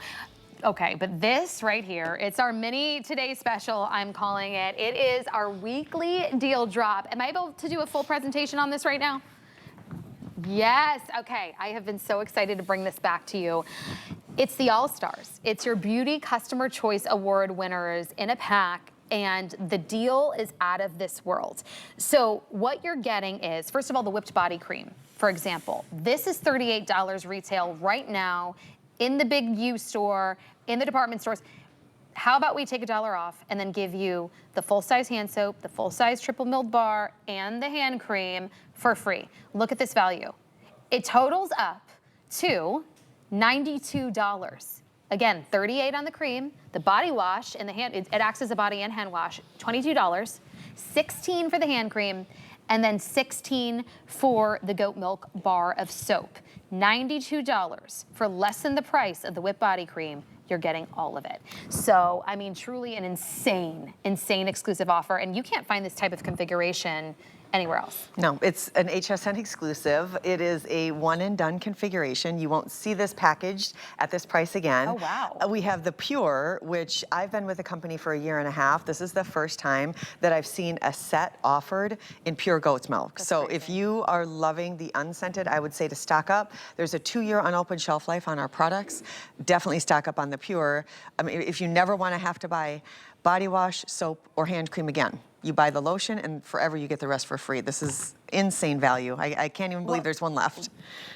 Okay, but this right here, it's our mini Today Special, I'm calling it. It is our weekly deal drop. Am I able to do a full presentation on this right now? Yes, okay. I have been so excited to bring this back to you. It's the All-Stars. It's your Beauty Customer Choice Award winners in a pack, and the deal is out of this world. So what you're getting is, first of all, the whipped body cream, for example. This is $38 retail right now in the Big U store, in the department stores. How about we take $1 off and then give you the full-size hand soap, the full-size triple milled bar, and the hand cream for free. Look at this value. It totals up to $92. Again, $38 on the cream, the body wash and the hand, it acts as a body and hand wash, $22, $16 for the hand cream, and then $16 for the goat milk bar of soap. $92 for less than the price of the whipped body cream. You're getting all of it. So, I mean, truly an insane, insane exclusive offer, and you can't find this type of configuration anywhere else. No, it's an HSN exclusive. It is a one and done configuration. You won't see this packaged at this price again. Oh, wow. We have the Pure, which I've been with the company for 1.5 years. This is the first time that I've seen a set offered in pure goat's milk. That's so crazy. if you are loving the unscented, I would say to stock up. There's a 2-year unopened shelf life on our products. Definitely stock up on the Pure. I mean, if you never want to have to buy body wash, soap, or hand cream again, you buy the lotion and forever you get the rest for free. This is insane value. I can't even believe there's one left.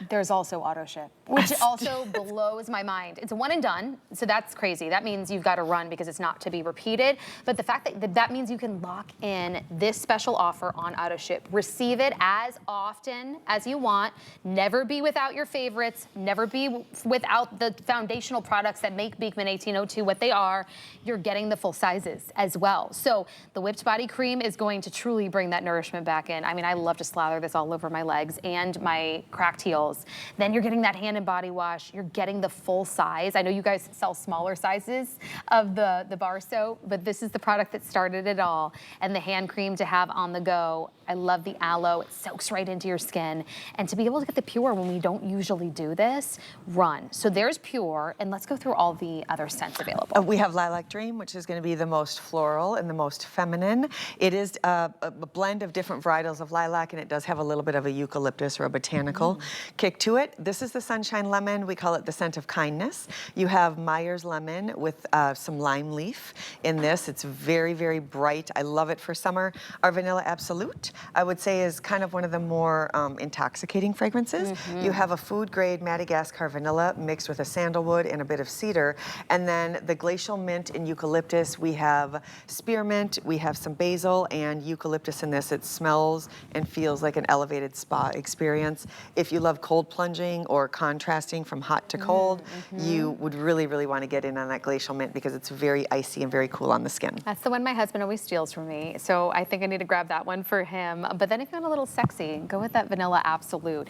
There's also auto ship, which also blows my mind. It's a one and done, so that's crazy. That means you've got to run because it's not to be repeated. But the fact that means you can lock in this special offer on auto ship. Receive it as often as you want. Never be without your favorites. Never be without the foundational products that make Beekman 1802 what they are. You're getting the full sizes as well. So the whipped body cream is going to truly bring that nourishment back in. I mean, I love to slather this all over my legs and my cracked heels. Then you're getting that hand and body wash. You're getting the full size. I know you guys sell smaller sizes of the bar soap, but this is the product that started it all. And the hand cream to have on the go. I love the aloe. It soaks right into your skin. And to be able to get the pure when we don't usually do this, run. So there's pure, and let's go through all the other scents available. We have Lilac Dream, which is going to be the most floral and the most feminine. It is a blend of different varietals of lilac, and it does have a little bit of a eucalyptus or a botanical kick to it. This is the Sunshine Lemon. We call it the scent of kindness. You have Myers Lemon with some lime leaf in this. It's very, very bright. I love it for summer. Our Vanilla Absolute, I would say, is kind of one of the more intoxicating fragrances. You have a food grade Madagascar vanilla mixed with a sandalwood and a bit of cedar. And then the glacial mint and eucalyptus. We have spearmint, we have some basil and eucalyptus in this. It smells and feels like an elevated spa experience. If you love cold plunging or contrasting from hot to cold, you would really, really want to get in on that glacial mint because it's very icy and very cool on the skin. That's the one my husband always steals from me, so I think I need to grab that one for him. But then if you want a little sexy, go with that Vanilla Absolute.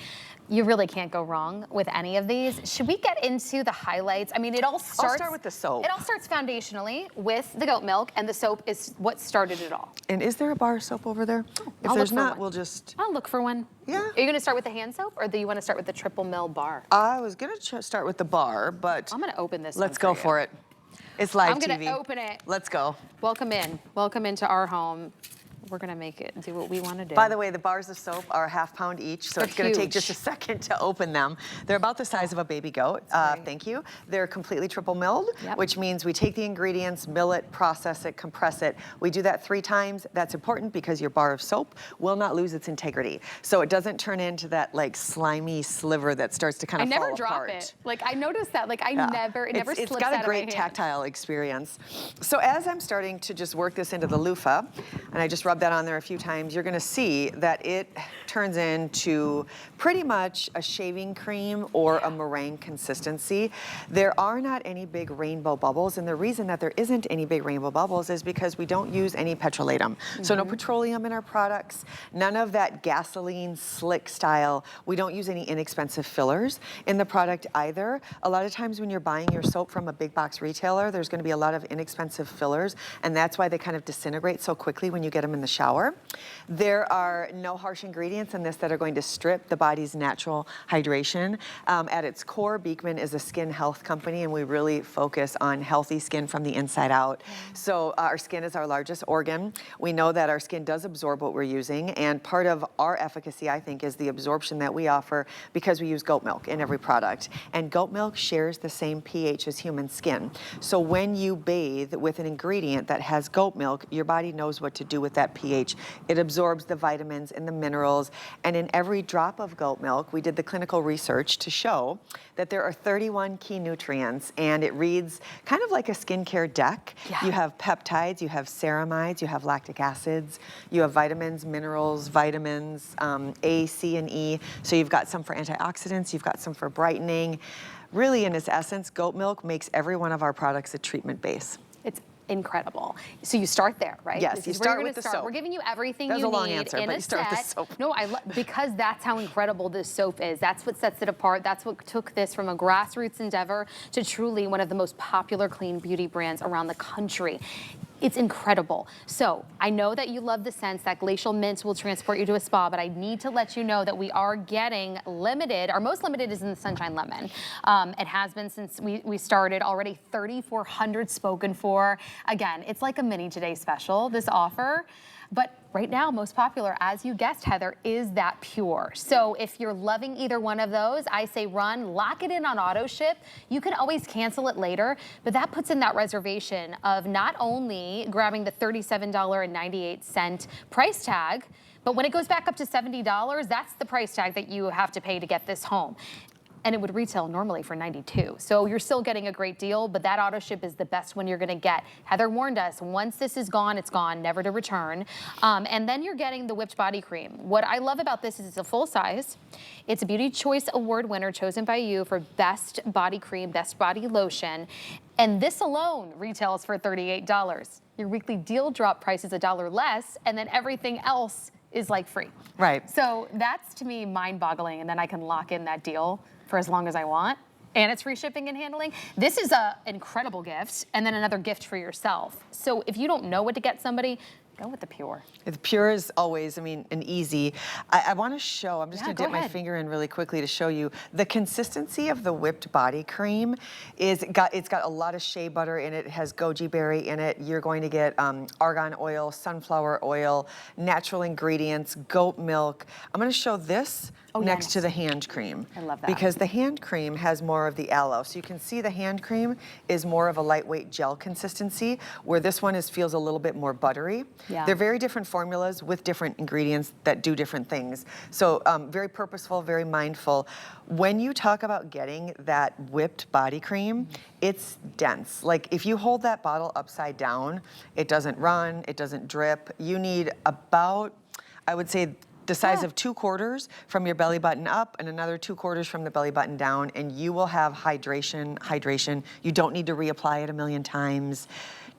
You really can't go wrong with any of these. Should we get into the highlights? I mean, it all starts... I'll start with the soap. It all starts foundationally with the goat milk, and the soap is what started it all. And is there a bar of soap over there? If there's not, we'll just... I'll look for one. Yeah. Are you going to start with the hand soap, or do you want to start with the triple mil bar? I was going to start with the bar, but... I'm going to open this Let's go for it. It's live TV. I'm going to open it. Let's go. Welcome in. Welcome into our home. We're gonna make it do what we want to do. By the way, the bars of soap are a ½ pound each, so it's gonna take just a second to open them. They're about the size of a baby goat. Thank you. They're completely triple milled, which means we take the ingredients, mill it, process it, compress it. We do that 3 times. That's important because your bar of soap will not lose its integrity. So it doesn't turn into that like slimy sliver that starts to kind of fall apart. I never drop it. Like I noticed that. Like it never slips out of my hand. It's got a great tactile experience. So as I'm starting to just work this into the loofah, and I just rub that on there a few times, you're gonna see that it turns into pretty much a shaving cream or a meringue consistency. There are not any big rainbow bubbles, and the reason that there isn't any big rainbow bubbles is because we don't use any petrolatum. So no petroleum in our products, none of that gasoline slick style. We don't use any inexpensive fillers in the product either. A lot of times when you're buying your soap from a big box retailer, there's gonna be a lot of inexpensive fillers, and that's why they kind of disintegrate so quickly when you get them in the shower. There are no harsh ingredients in this that are going to strip the body's natural hydration. At its core, Beekman is a skin health company, and we really focus on healthy skin from the inside out. So our skin is our largest organ. We know that our skin does absorb what we're using, and part of our efficacy, I think, is the absorption that we offer because we use goat milk in every product. And goat milk shares the same pH as human skin. So when you bathe with an ingredient that has goat milk, your body knows what to do with that pH. It absorbs the vitamins and the minerals, and in every drop of goat milk, we did the clinical research to show that there are 31 key nutrients, and it reads kind of like a skincare deck. You have peptides, you have ceramides, you have lactic acids, you have vitamins, minerals, vitamins, A, C, and E. So you've got some for antioxidants, you've got some for brightening. Really, in its essence, goat milk makes every one of our products a treatment base. It's incredible. So you start there, right? Yes, you start with the soap. We're giving you everything That's you a long need answer, in but a you start with the set. soap. No, because that's how incredible this soap is. That's what sets it apart. That's what took this from a grassroots endeavor to truly one of the most popular clean beauty brands around the country. It's incredible. So I know that you love the scents. That glacial mint will transport you to a spa, but I need to let you know that we are getting limited. Our most limited is in the Sunshine Lemon. It has been since we started, already 3,400 spoken for. Again, it's like a mini Today special, this offer. But right now, most popular, as you guessed, Heather, is that pure. So if you're loving either one of those, I say run, lock it in on auto ship. You can always cancel it later, but that puts in that reservation of not only grabbing the $37.98 price tag, But when it goes back up to $70, that's the price tag that you have to pay to get this home. And it would retail normally for $92. So you're still getting a great deal, but that auto ship is the best one you're gonna get. Heather warned us, once this is gone, it's gone, never to return. And then you're getting the whipped body cream. What I love about this is it's a full size. It's a Beauty Choice Award winner chosen by you for best body cream, best body lotion. And this alone retails for $38. Your weekly deal drop price is $1 less, and then everything else is like free. Right. So that's to me mind-boggling, and then I can lock in that deal for as long as I want. And it's free shipping and handling. This is an incredible gift, and then another gift for yourself. So if you don't know what to get somebody, go with the Pure. The Pure is always, I mean, an easy. I want to show, I'm just going to dip my ahead. finger in really quickly to show you the consistency of the whipped body cream. It's got a lot of shea butter in it. It has goji berry in it. You're going to get argan oil, sunflower oil, natural ingredients, goat milk. I'm going to show this next to the hand cream. I love that. Because the hand cream has more of the aloe. So you can see the hand cream is more of a lightweight gel consistency, where this one feels a little bit more buttery. Yeah. They're very different formulas with different ingredients that do different things. So very purposeful, very mindful. When you talk about getting that whipped body cream, it's dense. Like if you hold that bottle upside down, it doesn't run, it doesn't drip. You need about, I would say, the size of 2 quarters from your belly button up and another 2 quarters from the belly button down, and you will have hydration. You don't need to reapply it a million times.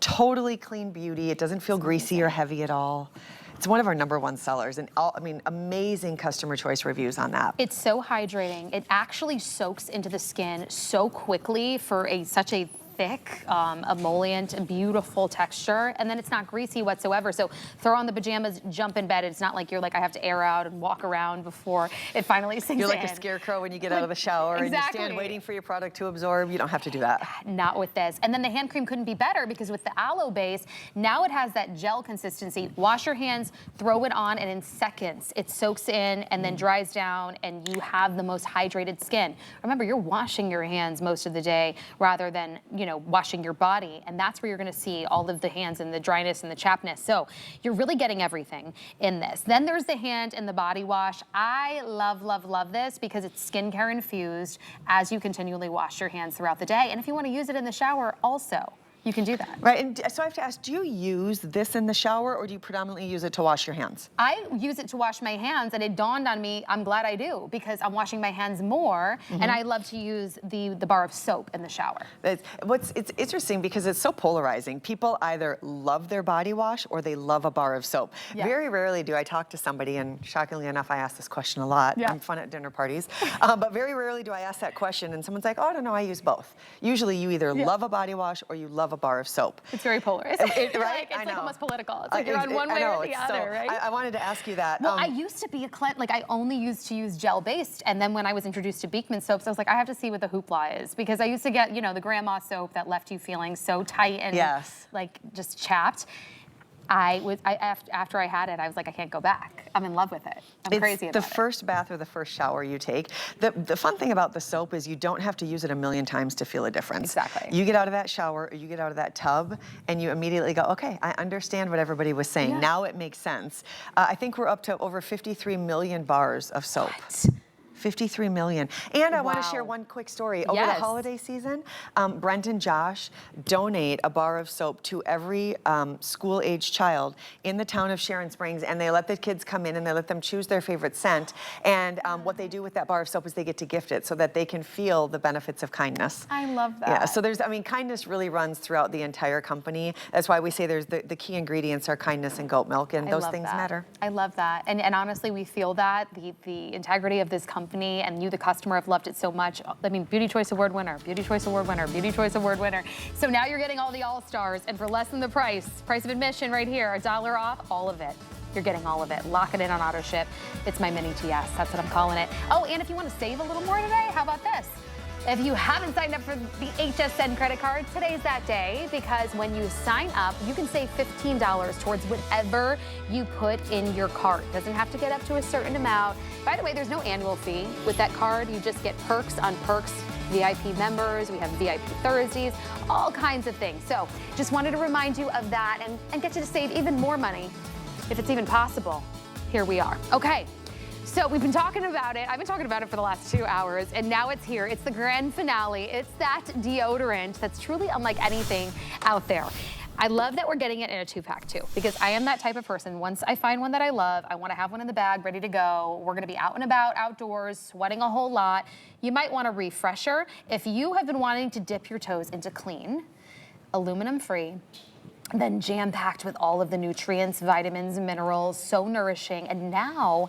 Totally clean beauty. It doesn't feel greasy or heavy at all. It's one of our #1 sellers, and I mean, amazing customer choice reviews on that. It's so hydrating. It actually soaks into the skin so quickly for such a thick, emollient, and beautiful texture, and then it's not greasy whatsoever. So throw on the pajamas, jump in bed. It's not like you're like, I have to air out and walk around before it finally sinks in. You're like a scarecrow when you get out of the shower and you stand waiting for your product to absorb. You don't have to do that. Not with this. And then the hand cream couldn't be better, because with the aloe base, now it has that gel consistency. Wash your hands, throw it on, and in seconds, it soaks in and then dries down, and you have the most hydrated skin. Remember, you're washing your hands most of the day rather than, washing your body, and that's where you're gonna see all of the hands and the dryness and the chappedness. So you're really getting everything in this. Then there's the hand and the body wash. I love, love, love this because it's skincare infused as you continually wash your hands throughout the day. And if you wanna use it in the shower also, you can do that. Right, and so I have to ask, do you use this in the shower, or do you predominantly use it to wash your hands? I use it to wash my hands, and it dawned on me, I'm glad I do, because I'm washing my hands more, and I love to use the bar of soap in the shower. It's interesting because it's so polarizing. People either love their body wash or they love a bar of soap. Yeah. Very rarely do I talk to somebody, and shockingly enough, I ask this question a lot. Yeah. I'm fun at dinner parties. But very rarely do I ask that question, and someone's like, oh, I don't know, I use both. Usually you either love a body wash or you love a bar of soap. It's very polarized. Right? It's like almost political. It's like you're on one way or the other, right? I wanted to ask you that. Well, I used to be I only used to use gel-based, and then when I was introduced to Beekman soaps, I was like, I have to see what the hoopla is, because I used to get, the grandma soap that left you feeling so tight and like just chapped. After I had it, I was like, I can't go back. I'm in love with it. I'm crazy about it. The first bath or the first shower you take. The fun thing about the soap is you don't have to use it a million times to feel a difference. Exactly. You get out of that shower or you get out of that tub and you immediately go, okay, I understand what everybody was saying. Now it makes sense. I think we're up to over 53 million bars of soap. What? 53 million. And I want to share one quick story. Over the holiday season, Brent and Josh donate a bar of soap to every school-age child in the town of Sharon Springs, and they let the kids come in and they let them choose their favorite scent. And what they do with that bar of soap is they get to gift it so that they can feel the benefits of kindness. I love that. Yeah, so kindness really runs throughout the entire company. That's why we say there's the key ingredients are kindness and goat milk, and those things matter. I love that. And honestly, we feel that. The integrity of this company and you, the customer, have loved it so much. I mean, Beauty Choice Award winner, Beauty Choice Award winner, Beauty Choice Award winner. So now you're getting all the all-stars, and for less than the price of admission right here, $1 off, all of it. You're getting all of it. Lock it in on auto ship. It's my mini TS. That's what I'm calling it. Oh, and if you want to save a little more today, how about this? If you haven't signed up for the HSN credit card, today's that day, because when you sign up, you can save $15 towards whatever you put in your cart. Doesn't have to get up to a certain amount. By the way, there's no annual fee with that card. You just get perks on perks. VIP members, we have VIP Thursdays, all kinds of things. So just wanted to remind you of that and get you to save even more money, if it's even possible, here we are. Okay. So we've been talking about it. I've been talking about it for the last 2 hours, and now it's here. It's the grand finale. It's that deodorant that's truly unlike anything out there. I love that we're getting it in a 2-pack too, because I am that type of person. Once I find one that I love, I want to have one in the bag ready to go. We're going to be out and about outdoors, sweating a whole lot. You might want a refresher. If you have been wanting to dip your toes into clean, aluminum free, then jam-packed with all of the nutrients, vitamins, minerals, so nourishing. And now,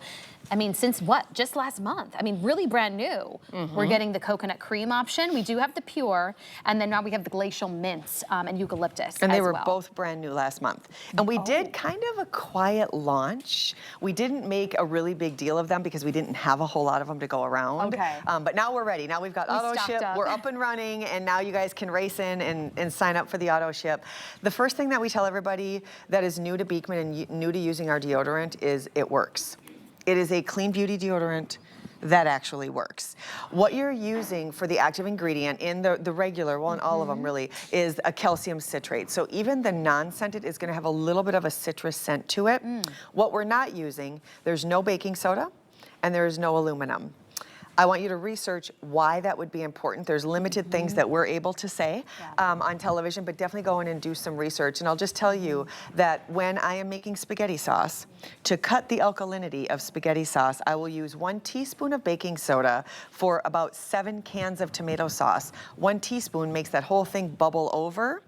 I mean, since what? Just last month. I mean, really brand new. We're getting the coconut cream option. We do have the pure, and then now we have the glacial mint and eucalyptus. And they were both brand new last month. And we did kind of a quiet launch. We didn't make a really big deal of them because we didn't have a whole lot of them to go around. Okay. But now we're ready. Now we've got auto ship. We're up and running, and now you guys can race in and sign up for the auto ship. The first thing that we tell everybody that is new to Beekman and new to using our deodorant is it works. It is a clean beauty deodorant that actually works. What you're using for the active ingredient in the regular, well, in all of them really, is a calcium citrate. So even the non-scented is gonna have a little bit of a citrus scent to it. What we're not using, there's no baking soda and there is no aluminum. I want you to research why that would be important. There's limited things that we're able to say on television, but definitely go in and do some research. And I'll just tell you that when I am making spaghetti sauce, to cut the alkalinity of spaghetti sauce, I will use 1 teaspoon of baking soda for about 7 cans of tomato sauce. 1 teaspoon makes that whole thing bubble over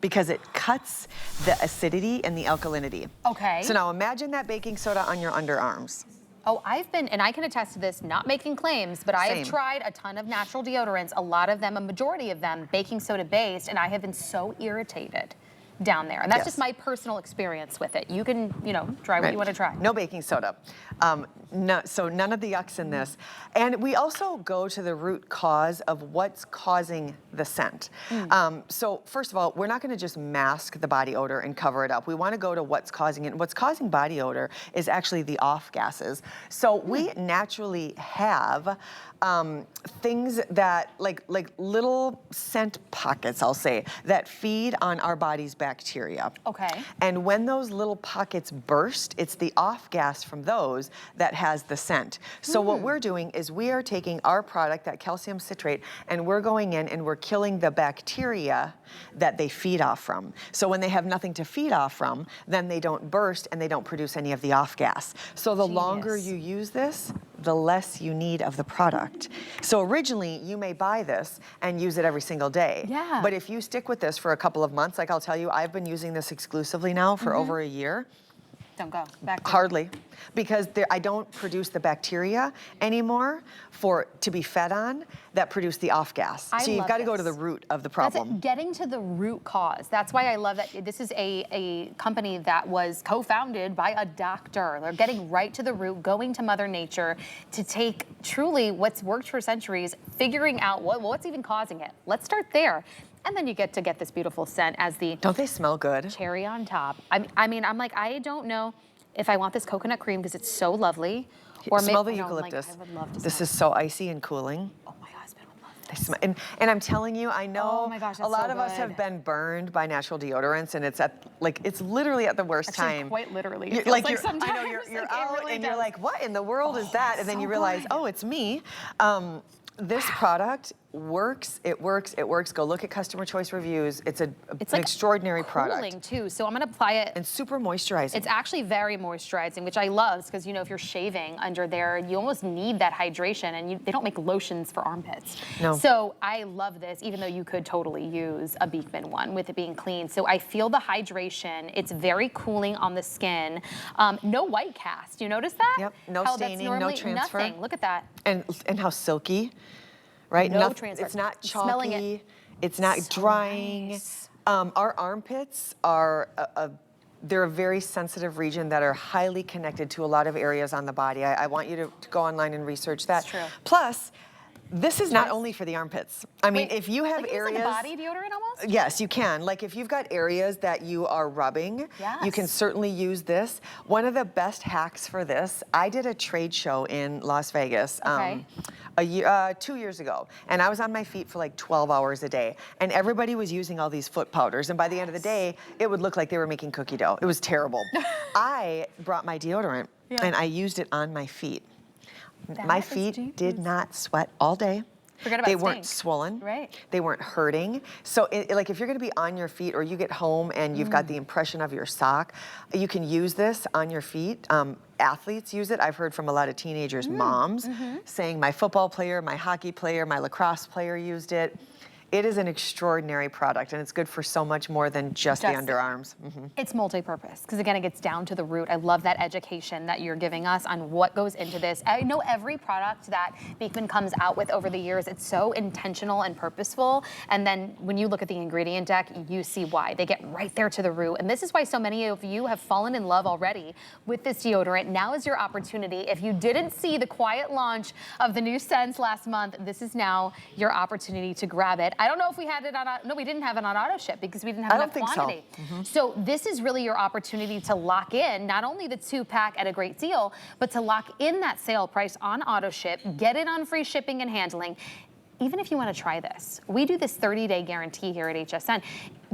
because it cuts the acidity and the alkalinity. Okay. So now imagine that baking soda on your underarms. Oh, I've been, and I can attest to this, not making claims, but I have tried a ton of natural deodorants, a lot of them, a majority of them, baking soda based, and I have been so irritated down there. And that's just my personal experience with it. You can, you know, try what you want to try. No baking soda. So none of the yucks in this. And we also go to the root cause of what's causing the scent. So first of all, we're not going to just mask the body odor and cover it up. We want to go to what's causing it. And what's causing body odor is actually the off gases. So we naturally have things that, like little scent pockets, I'll say, that feed on our body's bacteria. Okay. And when those little pockets burst, it's the off gas from those that has the scent. So what we're doing is we are taking our product, that calcium citrate, and we're going in and we're killing the bacteria that they feed off from. So when they have nothing to feed off from, then they don't burst and they don't produce any of the off gas. So the longer you use this, the less you need of the product. So originally, you may buy this and use it every single day. Yeah. But if you stick with this for a couple of months, like I'll tell you, I've been using this exclusively now for over a year. Don't go back to Hardly, because I don't produce the bacteria anymore to be fed on that produce the off gas. So you've got to go to the root of the problem. That's it, getting to the root cause. That's why I love that this is a company that was co-founded by a doctor. They're getting right to the root, going to Mother Nature to take truly what's worked for centuries, figuring out what's even causing it. Let's start there. And then you get to get this beautiful scent as the— Don't they smell good? Cherry on top. I mean, I'm like, I don't know if I want this coconut cream because it's so lovely. Or smell the maybe, eucalyptus. I would love to this smell is so icy and cooling. Oh, my husband would love They this. smell, and I'm telling you, I know Oh my gosh, a that's lot so of us good. have been burned by natural deodorants, and it's it's literally at the worst Actually, time. quite literally. It You're, feels like I know sometimes, you're it out really and does. you're like, what in the world is that? And then you realize, good. oh, it's me. This product works. It works. It works. Go look at customer choice reviews. It's an extraordinary product. Cooling too. So I'm gonna apply it. And super moisturizing. It's actually very moisturizing, which I love because you know if you're shaving under there, you almost need that hydration, and they don't make lotions for armpits. No. So I love this, even though you could totally use a Beekman one with it being clean. So I feel the hydration. It's very cooling on the skin. No white cast. You notice that? Yep. No How staining. That's normally No transfer. Nothing. Look at that. And how silky. Right? No transfer. It's not chalky. Smelling it. It's not So drying. nice. Our armpits are they're a very sensitive region that are highly connected to a lot of areas on the body. I want you to go online and research that. It's true. Plus, This is not only for the armpits. I mean, if you have like areas... Like a body deodorant almost? Yes, you can. Like if you've got areas that you are rubbing, you can certainly use this. One of the best hacks for this, I did a trade show in Las Vegas 2 years ago, and I was on my feet for like 12 hours a day, and everybody was using all these foot powders, and by the end of the day, it would look like they were making cookie dough. It was terrible. I brought my deodorant, and I used it on my feet. My feet did not sweat all day. Forget about they weren't swollen. Right. They weren't hurting. So like if you're gonna be on your feet or you get home and you've got the impression of your sock, you can use this on your feet. Athletes use it. I've heard from a lot of teenagers, moms, saying my football player, my hockey player, my lacrosse player used it. It is an extraordinary product, and it's good for so much more than just the underarms. It's multi-purpose, because again, it gets down to the root. I love that education that you're giving us on what goes into this. I know every product that Beekman comes out with over the years, it's so intentional and purposeful, and then when you look at the ingredient deck, you see why. They get right there to the root, and this is why so many of you have fallen in love already with this deodorant. Now is your opportunity. If you didn't see the quiet launch of the new scents last month, this is now your opportunity to grab it. I don't know if we had it on, no, we didn't have it on auto ship because we didn't have enough quantity. So this is really your opportunity to lock in not only the 2-pack at a great deal, but to lock in that sale price on auto ship, get it on free shipping and handling. Even if you want to try this, we do this 30-day guarantee here at HSN.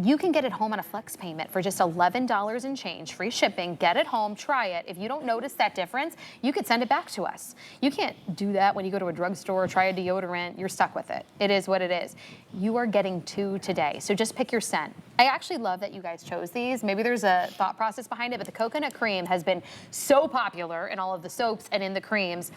You can get it home on a flex payment for just $11 and change, free shipping. Get it home, try it. If you don't notice that difference, you could send it back to us. You can't do that when you go to a drugstore, try a deodorant, you're stuck with it. It is what it is. You are getting 2 today, so just pick your scent. I actually love that you guys chose these. Maybe there's a thought process behind it, but the coconut cream has been so popular in all of the soaps and in the creams.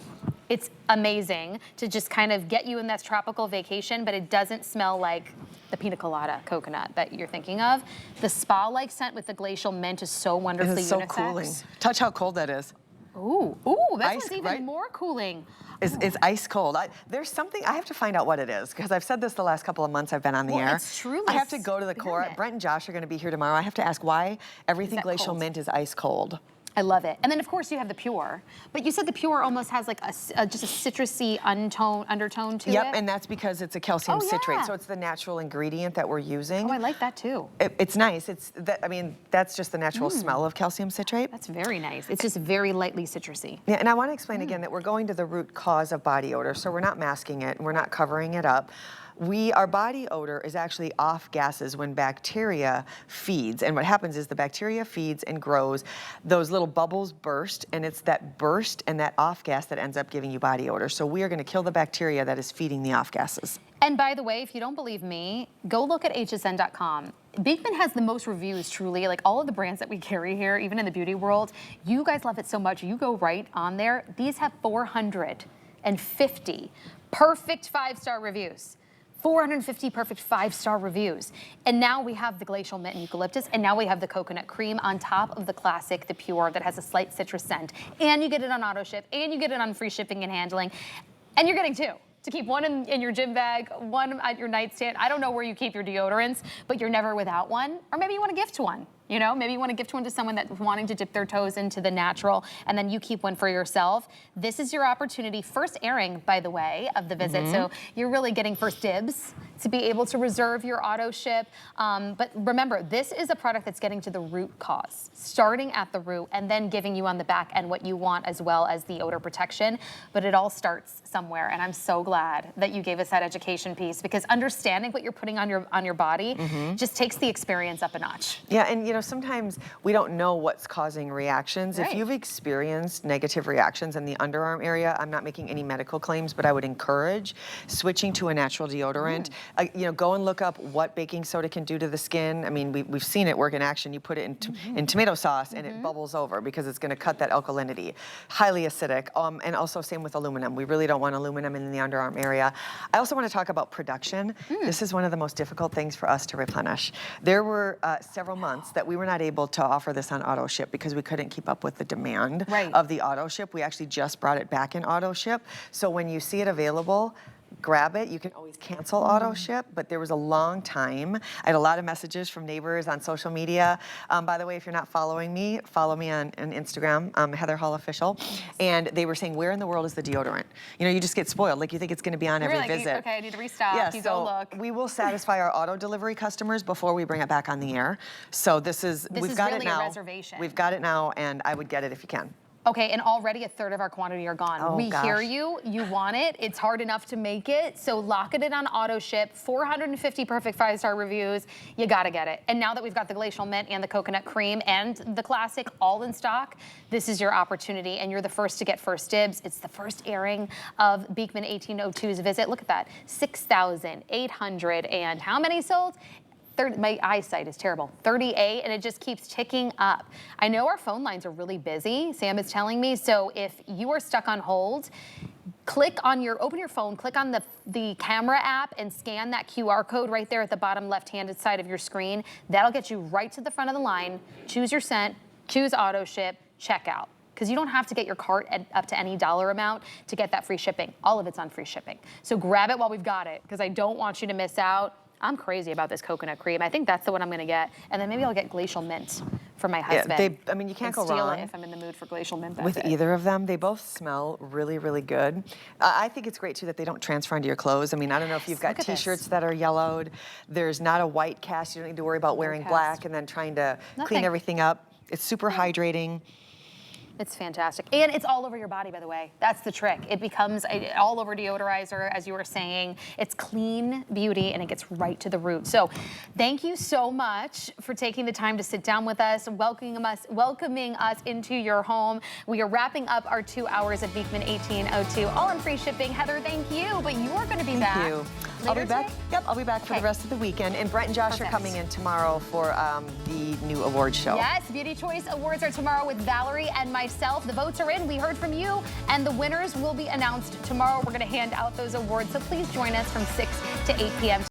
It's amazing to just kind of get you in that tropical vacation, but it doesn't smell like the pina colada coconut that you're thinking of. The spa-like scent with the glacial mint is so wonderfully It's so unisex. cooling. Touch how cold that is. Ooh, that one's even more cooling. It's ice cold. There's something, I have to find out what it is, because I've said this the last couple of months I've been on the air. It's truly I have to go to the core. Brent and Josh are going to be here tomorrow. I have to ask why everything glacial mint is ice cold. I love it. And then of course you have the Pure, but you said the Pure almost has like just a citrusy undertone to it. Yep, and that's because it's a calcium citrate, so it's the natural ingredient that we're using. Oh, I like that too. It's nice. I mean, that's just the natural smell of calcium citrate. That's very nice. It's just very lightly citrusy. Yeah, and I want to explain again that we're going to the root cause of body odor, so we're not masking it and we're not covering it up. Our body odor is actually off gases when bacteria feeds. And what happens is the bacteria feeds and grows, those little bubbles burst, and it's that burst and that off gas that ends up giving you body odor. So we are going to kill the bacteria that is feeding the off gases. And by the way, if you don't believe me, go look at hsn.com. Beekman has the most reviews, truly. Like all of the brands that we carry here, even in the beauty world, you guys love it so much. You go right on there. These have 450 perfect 5-star reviews. 450 perfect 5-star reviews. And now we have the glacial mint and eucalyptus, and now we have the coconut cream on top of the classic, the Pure, that has a slight citrus scent. And you get it on auto ship, and you get it on free shipping and handling. And you're getting 2. To keep one in your gym bag, one at your nightstand. I don't know where you keep your deodorants, but you're never without one. Or maybe you want to gift one. You know, maybe you want to gift one to someone that's wanting to dip their toes into the natural, and then you keep one for yourself. This is your opportunity, first airing, by the way, of the visit. So you're really getting first dibs to be able to reserve your auto ship. But remember, this is a product that's getting to the root cause, starting at the root and then giving you on the back end what you want, as well as the odor protection. But it all starts somewhere, and I'm so glad that you gave us that education piece, because understanding what you're putting on your body just takes the experience up a notch. Yeah, and you know, sometimes we don't know what's causing reactions. If you've experienced negative reactions in the underarm area, I'm not making any medical claims, but I would encourage switching to a natural deodorant. You know, go and look up what baking soda can do to the skin. I mean, we've seen it work in action. You put it in tomato sauce and it bubbles over because it's going to cut that alkalinity. Highly acidic. And also same with aluminum. We really don't want aluminum in the underarm area. I also want to talk about production. This is one of the most difficult things for us to replenish. There were several months that we were not able to offer this on auto ship because we couldn't keep up with the demand of the auto ship. We actually just brought it back in auto ship. So when you see it available, grab it. You can always cancel auto ship, but there was a long time. I had a lot of messages from neighbors on social media. By the way, if you're not following me, follow me on Instagram, Heather Hall Official. And they were saying, where in the world is the deodorant? You know, you just get spoiled. Like you think it's going to be on every visit. Okay, I need to restock. Yeah, you so go look. we will satisfy our auto delivery customers before we bring it back on the air. So we've got really it now. a reservation. We've got it now, and I would get it if you can. Okay, and already a third of our quantity are gone. Oh, we hear gosh. you want it. It's hard enough to make it, so lock it in on auto ship. 450 perfect 5-star reviews. You gotta get it. And now that we'we've got the glacial mint and the coconut cream and the classic all in stock, this is your opportunity, and you're the first to get first dibs. It's the first airing of Beekman 1802's visit. Look at that, 6,800 and how many sold? My eyesight is terrible. 38, and it just keeps ticking up. I know our phone lines are really busy, Sam is telling me, so if you are stuck on hold, open your phone, click on the camera app and scan that QR code right there at the bottom left-handed side of your screen. That'll get you right to the front of the line. Choose your scent, choose auto ship, checkout. Because you don't have to get your cart up to any dollar amount to get that free shipping. All of it's on free shipping. So grab it while we've got it, because I don't want you to miss out. I'm crazy about this coconut cream. I think that's the one I'm gonna get. And then maybe I'll get glacial mint for my husband. Yeah, I mean, you can't go wrong. If I'm in the mood for glacial mint. With either of them. They both smell really, really good. I think it's great too that they don't transfer into your clothes. I mean, I don't know if you've got t-shirts that are yellowed. There's not a white cast. You don't need to worry about wearing black and then trying to clean everything up. It's super hydrating. It's fantastic. And it's all over your body, by the way. That's the trick. It becomes all over deodorizer, as you were saying. It's clean beauty, and it gets right to the root. So thank you so much for taking the time to sit down with us, welcoming us into your home. We are wrapping up our 2 hours of Beekman 1802, all in free shipping. Heather, thank you, but you are going to be back. Thank you. I'll be back. Yep, I'll be back for the rest of the weekend. And Brett and Josh are coming in tomorrow for the new awards show. Yes, Beauty Choice Awards are tomorrow with Valerie and myself. The votes are in. We heard from you, and the winners will be announced tomorrow. We're going to hand out those awards, so please join us from 6 to 8 p.m.